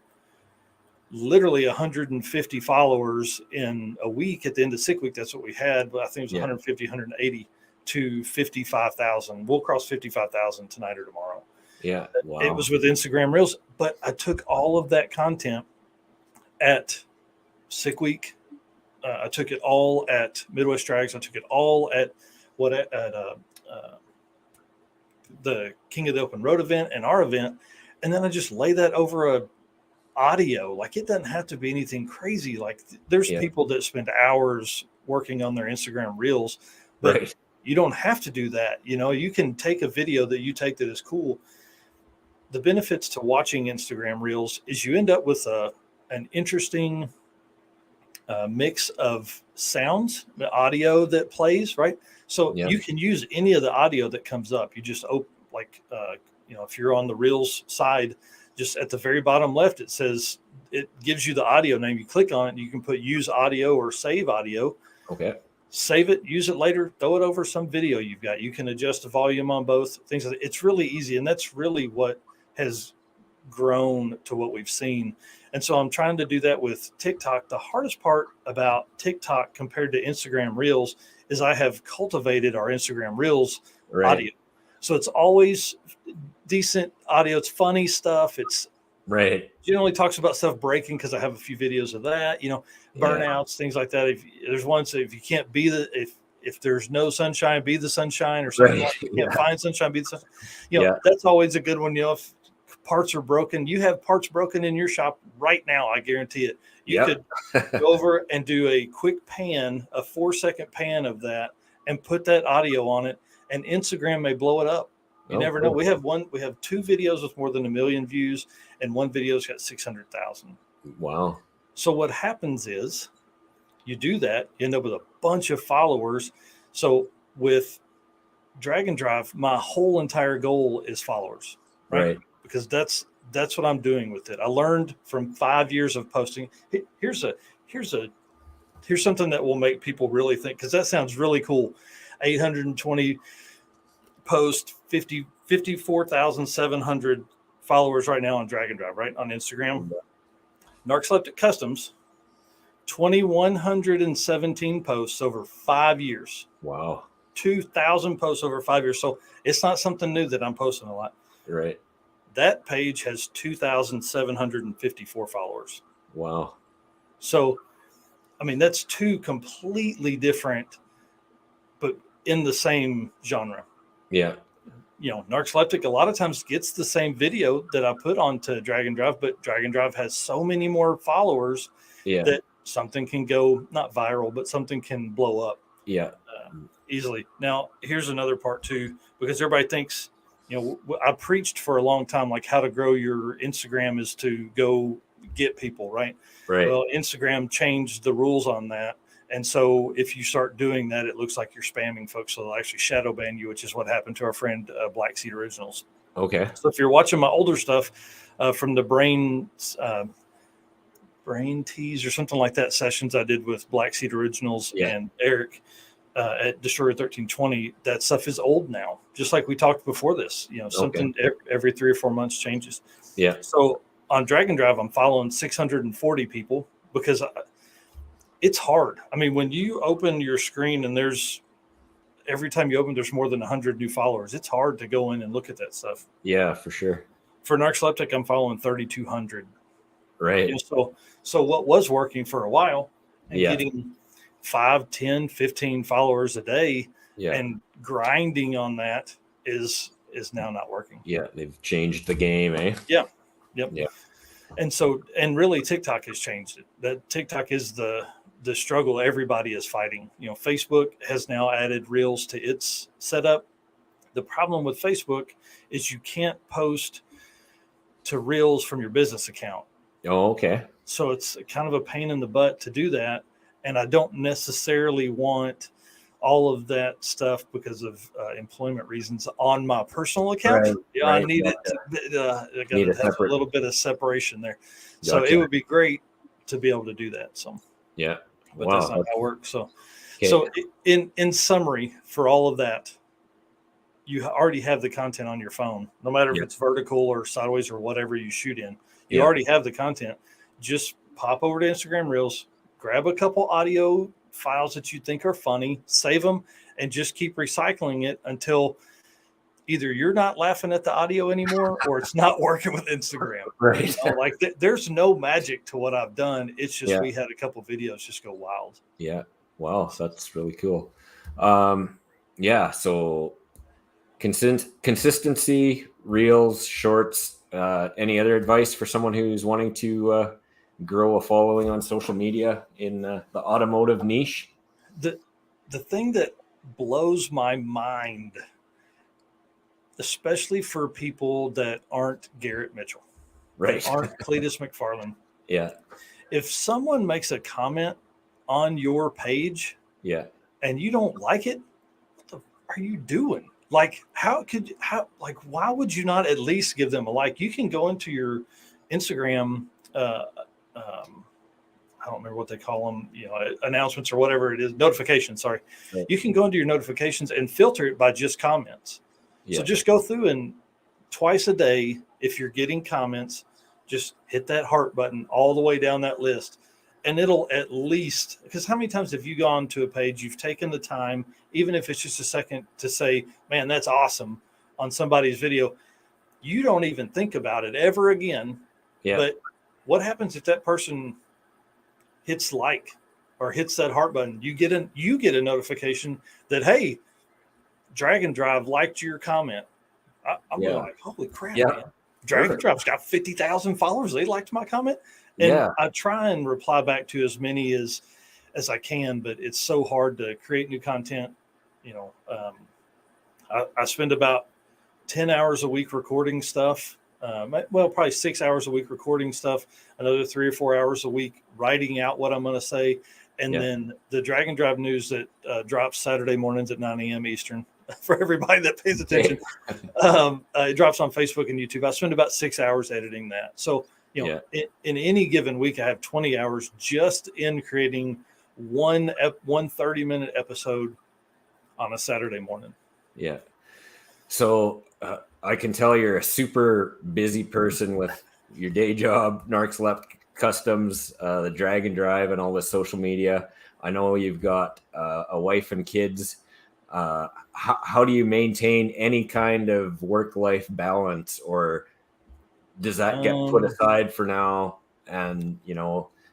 literally 150 followers in a week at the end of sick week. That's what we had, but I think it was 150, 180 to 55,000. We'll cross 55,000 tonight or tomorrow. Yeah. Wow. It was with Instagram Reels, but I took all of that content at sick week. I took it all at Midwest Drags. I took it all at the King of the Open Road event and our event. And then I just lay that over a audio. Like, it doesn't have to be anything crazy. Like, there's people that spend hours working on their Instagram Reels, but you don't have to do that. You can take a video that you take that is cool. The benefits to watching Instagram Reels is you end up with an interesting mix of sounds, the audio that plays, right? So you can use any of the audio that comes up. You just if you're on the Reels side, just at the very bottom left, it says, it gives you the audio name. You click on it, and you can put use audio or save audio. Okay. Save it, use it later, throw it over some video you've got. You can adjust the volume on both things. It's really easy. And that's really what has grown to what we've seen. And so I'm trying to do that with TikTok. The hardest part about TikTok compared to Instagram Reels is I have cultivated our Instagram Reels audio. So it's always decent audio. It's funny stuff. It's generally talks about stuff breaking, because I have a few videos of that, burnouts, things like that. If there's one, so if you can't be if there's no sunshine, be the sunshine, or something like that. You can't find sunshine, be the sunshine. That's always a good one. If parts are broken, you have parts broken in your shop right now, I guarantee it. You could go over and do a quick pan, a 4-second pan of that, and put that audio on it, and Instagram may blow it up. You never know. We have 2 videos with more than 1 million views, and one video's got 600,000. Wow. So what happens is you do that, you end up with a bunch of followers. So with Drag and Drive, my whole entire goal is followers, right? Because that's what I'm doing with it. I learned from 5 years of posting. Here's something that will make people really think, because that sounds really cool. 820 posts, 54,700 followers right now on Drag and Drive, right? On Instagram. Narcoleptic Customs, 2,117 posts over 5 years. Wow. 2,000 posts over 5 years. So it's not something new that I'm posting a lot. Right. That page has 2,754 followers. Wow. So, I mean, that's two completely different, but in the same genre. Yeah. You know, Narcoleptic a lot of times gets the same video that I put onto Drag and Drive, but Drag and Drive has so many more followers that something can go not viral, but something can blow up. Yeah. Easily. Now, here's another part too, because everybody thinks, you know, I preached for a long time, like how to grow your Instagram is to go get people, right? Right. Well, Instagram changed the rules on that. And so if you start doing that, it looks like you're spamming folks. So they'll actually shadow ban you, which is what happened to our friend Black Seed Originals. Okay. So if you're watching my older stuff from the Brain Tease or something like that sessions I did with Black Seed Originals and Eric at Destroyer 1320, that stuff is old now. Just like we talked before this, you know, something every 3 or 4 months changes. Yeah. So on Drag and Drive, I'm following 640 people because it's hard. I mean, when you open your screen and every time you open, there's more than 100 new followers. It's hard to go in and look at that stuff. Yeah, for sure. For Narcoleptic, I'm following 3,200. Right. You know, so what was working for a while and getting 5, 10, 15 followers a day and grinding on that is now not working. Yeah, they've changed the game, eh? Yeah. Yep. Yeah. And really TikTok has changed it. That TikTok is the struggle everybody is fighting. You know, Facebook has now added Reels to its setup. The problem with Facebook is you can't post to Reels from your business account. Oh, okay. So it's kind of a pain in the butt to do that. And I don't necessarily want all of that stuff because of employment reasons on my personal account. Right, yeah, right, I need it. I got to have a little bit of separation there. So it would be great to be able to do that. So but that's not how it works. So so in summary, for all of that, you already have the content on your phone, no matter if it's vertical or sideways or whatever you shoot in. You already have the content. Just pop over to Instagram Reels, grab a couple audio files that you think are funny, save them, and just keep recycling it until either you're not laughing at the audio anymore or it's not working with Instagram. Right. You know, like there's no magic to what I've done. It's just we had a couple videos just go wild. Yeah. Wow. That's really cool. So consistency, Reels, Shorts, any other advice for someone who's wanting to grow a following on social media in the automotive niche? The thing that blows my mind, especially for people that aren't Garrett Mitchell, right, aren't Cletus McFarland. Yeah. If someone makes a comment on your page, and you don't like it, what the are you doing? Like, why would you not at least give them a like? You can go into your Instagram, I don't remember what they call them, you know, announcements or whatever it is, notifications. Sorry. Right. You can go into your notifications and filter it by just comments. So just go through and twice a day, if you're getting comments, just hit that heart button all the way down that list. And it'll at least, because how many times have you gone to a page, you've taken the time, even if it's just a second, to say, man, that's awesome on somebody's video. You don't even think about it ever again. Yeah. But what happens if that person hits like or hits that heart button? You get a notification that, hey, Drag and Drive liked your comment. I'm like, holy crap, man. Drag and Drive's got 50,000 followers. They liked my comment. And I try and reply back to as many as I can, but it's so hard to create new content. You know, I spend about 10 hours a week recording stuff. Probably 6 hours a week recording stuff, another 3 or 4 hours a week writing out what I'm going to say. And then the Drag and Drive news that drops Saturday mornings at 9 a.m. Eastern for everybody that pays attention. It drops on Facebook and YouTube. I spend about 6 hours editing that. So, in any given week, I have 20 hours just in creating one 30-minute episode on a Saturday morning. Yeah. So I can tell you're a super busy person with your day job, Narx Customs, the Drag and Drive, and all the social media. I know you've got a wife and kids. How do you maintain any kind of work-life balance, or does that get put aside for now? And,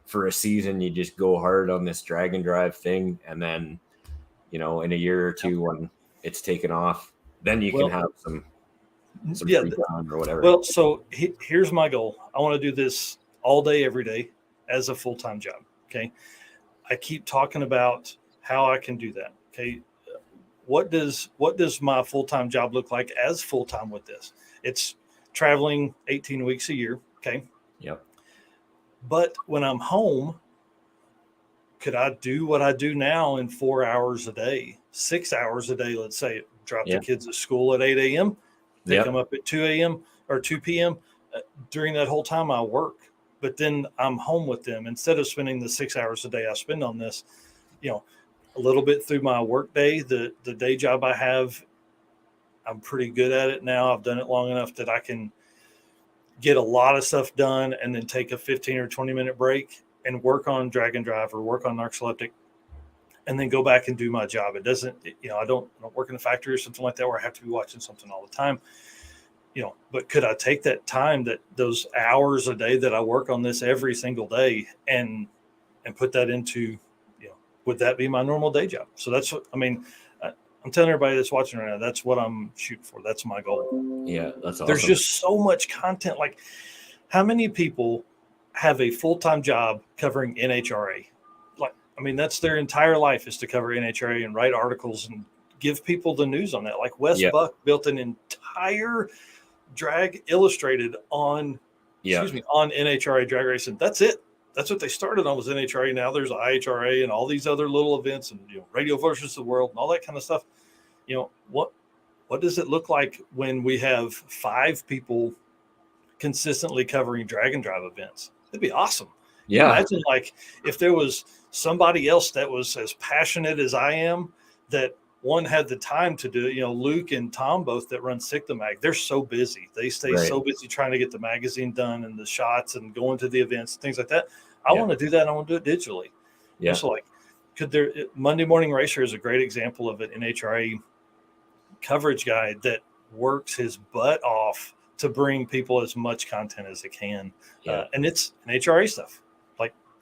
for a season, you just go hard on this Drag and Drive thing. And then, in a year or two, when it's taken off, then you can have some free time or whatever. Well, so here's my goal. I want to do this all day, every day as a full-time job. Okay. I keep talking about how I can do that. Okay. What does my full-time job look like as full-time with this? It's traveling 18 weeks a year. Okay. Yep. But when I'm home, could I do what I do now in 4 hours a day, 6 hours a day? Let's say drop the kids at school at 8 a.m. They come up at 2 a.m. or 2 p.m. During that whole time I work, but then I'm home with them instead of spending the 6 hours a day I spend on this, a little bit through my work day, the day job I have, I'm pretty good at it now. I've done it long enough that I can get a lot of stuff done and then take a 15 or 20-minute break and work on Drag and Drive or work on Narcoleptic and then go back and do my job. It doesn't, I don't work in a factory or something like that where I have to be watching something all the time, but could I take that time, those hours a day that I work on this every single day and put that into, would that be my normal day job? So that's what, I'm telling everybody that's watching right now, that's what I'm shooting for. That's my goal. Yeah, that's awesome. There's just so much content. Like, how many people have a full-time job covering NHRA? That's their entire life is to cover NHRA and write articles and give people the news on that. Like Wes Buck built an entire Drag Illustrated on NHRA drag racing. That's it. That's what they started on was NHRA. Now there's IHRA and all these other little events and Radio versus the World and all that kind of stuff. What does it look like when we have 5 people consistently covering Drag and Drive events? It'd be awesome. Yeah. Imagine if there was somebody else that was as passionate as I am, that one had the time to do it. Luke and Tom, both that run Sick the Mag, they're so busy. They stay so busy trying to get the magazine done and the shots and going to the events, things like that. I want to do that. I want to do it digitally. Yeah. So Monday Morning Racer is a great example of an NHRA coverage guy that works his butt off to bring people as much content as they can. Yeah. And it's NHRA stuff.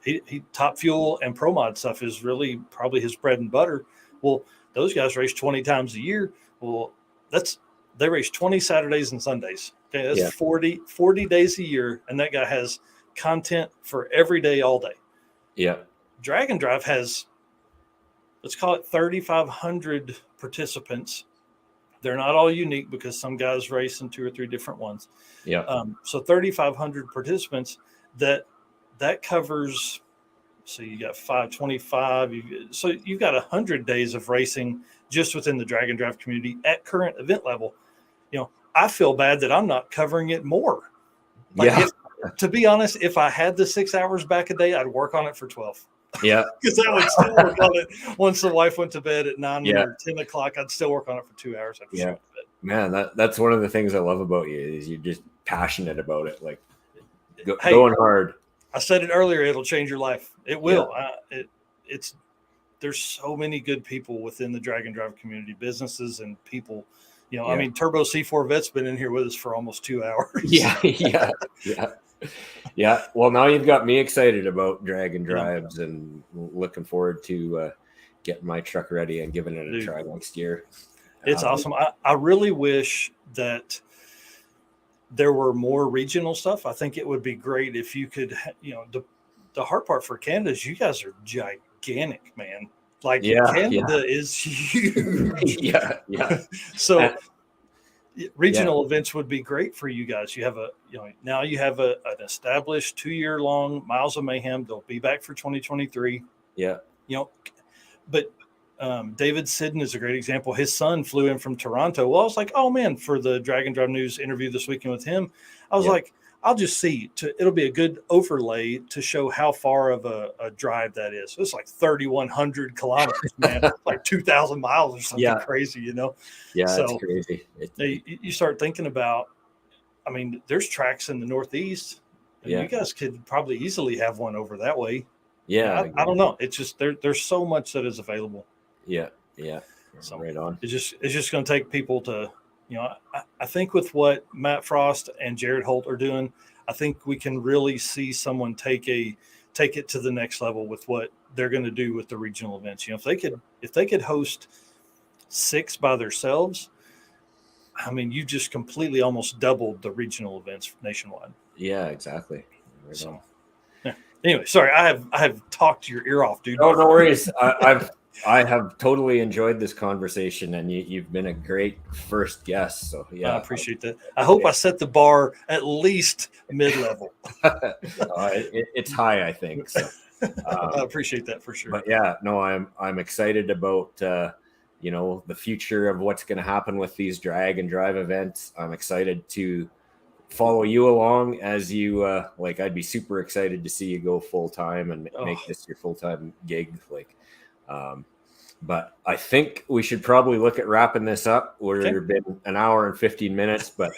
He Top Fuel and Pro Mod stuff is really probably his bread and butter. Well, those guys race 20 times a year. Well, they race 20 Saturdays and Sundays. Okay, that's 40 days a year, and that guy has content for every day, all day. Yeah. Drag and Drive has, let's call it 3,500 participants. They're not all unique because some guys race in 2 or 3 different ones. Yeah. So 3,500 participants that covers. So you got 525. So you've got 100 days of racing just within the Drag and Drive community at current event level. I feel bad that I'm not covering it more. To be honest, if I had the 6 hours back a day, I'd work on it for 12. Yeah. Because I would still work on it once the wife went to bed at 9 or 10 o'clock. I'd still work on it for 2 hours after she went to bed. Man, that's one of the things I love about you is you're just passionate about it. Going hard. I said it earlier, it'll change your life. It will. There's so many good people within the Drag and Drive community, businesses and people. Turbo C4 Vet's been in here with us for almost 2 hours. Yeah. Well, now you've got me excited about Drag and Drives and looking forward to getting my truck ready and giving it a try next year. It's awesome. I really wish that there were more regional stuff. I think it would be great if you could, the hard part for Canada is you guys are gigantic, man. Canada is huge. So regional events would be great for you guys. You have now you have an established 2-year-long Miles of Mayhem. They'll be back for 2023. Yeah. you know, but David Sidden is a great example. His son flew in from Toronto. Well, I was like, oh man, for the Drag and Drive News interview this weekend with him, I was like, I'll just see. It'll be a good overlay to show how far of a drive that is. It's like 3,100 kilometers, man. Like 2,000 miles or something crazy, you know? Yeah, so it's crazy. You start thinking about, I mean, there's tracks in the Northeast. And you guys could probably easily have one over that way. Yeah. I don't know. It's just there's so much that is available. Yeah. So right on. It's just going to take people to, you know, I think with what Matt Frost and Jared Holt are doing, I think we can really see someone take it to the next level with what they're going to do with the regional events. You know, if they could host 6 by themselves, I mean, you just completely almost doubled the regional events nationwide. Yeah, exactly. So, anyway, sorry, I have talked your ear off, dude. No worries. I have totally enjoyed this conversation, and you've been a great first guest. So I appreciate that. I hope I set the bar at least mid-level. It's high, I think. So I appreciate that for sure. But I'm excited about the future of what's going to happen with these drag and drive events. I'm excited to follow you along as you I'd be super excited to see you go full time and make this your full-time gig. But I think we should probably look at wrapping this up. We've been an hour and 15 minutes, but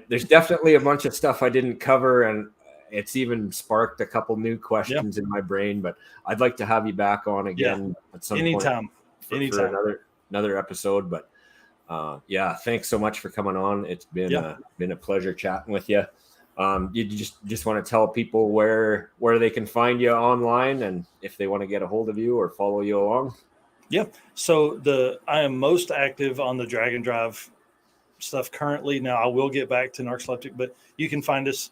there's definitely a bunch of stuff I didn't cover, and it's even sparked a couple new questions in my brain. But I'd like to have you back on again at some point. Anytime. For another episode. But thanks so much for coming on. It's been a pleasure chatting with you. You just want to tell people where they can find you online, and if they want to get a hold of you or follow you along. Yeah. So I am most active on the Drag and Drive stuff currently. Now I will get back to Narx, but you can find us.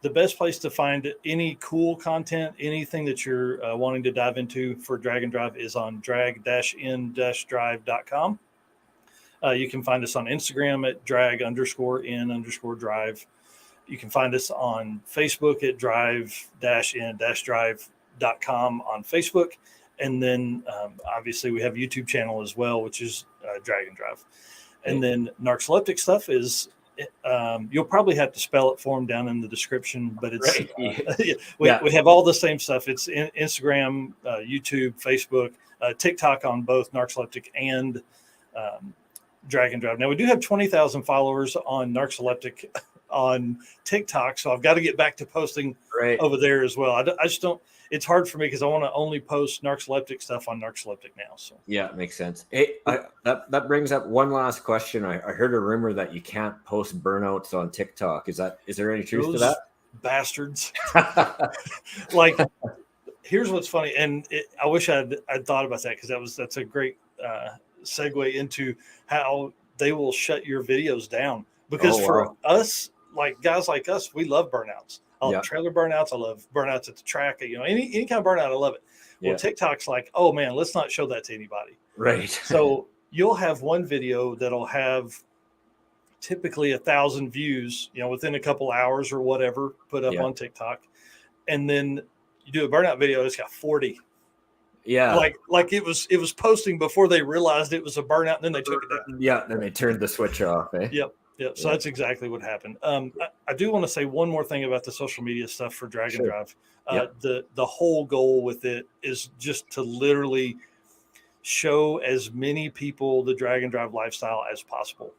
The best place to find any cool content, anything that you're wanting to dive into for Drag and Drive is on drag-in-drive.com. You can find us on Instagram at drag_in_drive. You can find us on Facebook at drive-in-drive.com on Facebook. And then obviously we have a YouTube channel as well, which is Drag and Drive. And then Narcoleptic stuff is, you'll probably have to spell it for them down in the description, but it's we have all the same stuff. It's Instagram, YouTube, Facebook, TikTok on both Narcoleptic and Drag and Drive. Now we do have 20,000 followers on Narcoleptic on TikTok, so I've got to get back to posting over there as well. I just don't. It's hard for me because I want to only post Narcoleptic stuff on Narcoleptic now. So yeah, it makes sense. Hey, that brings up one last question. I heard a rumor that you can't post burnouts on TikTok. Is there any truth to that? Bastards. Here's what's funny, and I wish I'd thought about that because that's a great segue into how they will shut your videos down. Because for us, guys like us, we love burnouts. I love trailer burnouts. I love burnouts at the track. Any kind of burnout, I love it. Well, TikTok's like, oh man, let's not show that to anybody. Right. So you'll have one video that'll have typically 1,000 views, within a couple hours or whatever, put up on TikTok. And then you do a burnout video, it's got 40. Yeah. Like it was posting before they realized it was a burnout, and then they took it down. Yeah. Then they turned the switch off. Yep. So that's exactly what happened. I do want to say one more thing about the social media stuff for Drag and Drive. The whole goal with it is just to literally show as many people the Drag and Drive lifestyle as possible.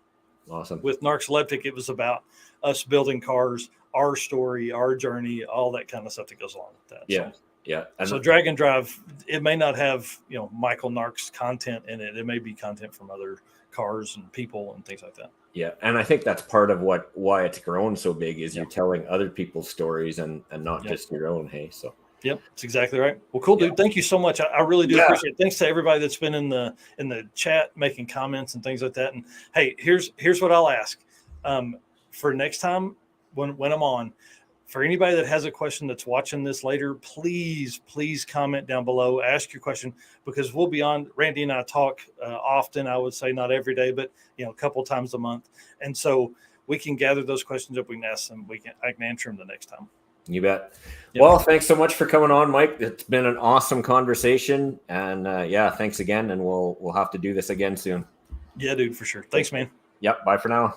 Awesome. With Narcoleptic, it was about us building cars, our story, our journey, all that kind of stuff that goes along with that. Yeah. So Drag and Drive, it may not have Michael Narx content in it. It may be content from other cars and people and things like that. Yeah, and I think that's part of why it's grown so big is you're telling other people's stories and not just your own. Hey, so yep, that's exactly right. Well, cool, dude. Thank you so much. I really do appreciate it. Thanks to everybody that's been in the chat making comments and things like that. And hey, here's what I'll ask for next time when I'm on. For anybody that has a question that's watching this later, please comment down below. Ask your question because we'll be on. Randy and I talk often. I would say not every day, but a couple times a month. And so we can gather those questions up. We can ask them. I can answer them the next time. You bet. Yep. Well, thanks so much for coming on, Mike. It's been an awesome conversation, and thanks again. And we'll have to do this again soon. Yeah, dude, for sure. Thanks, man. Yep. Bye for now.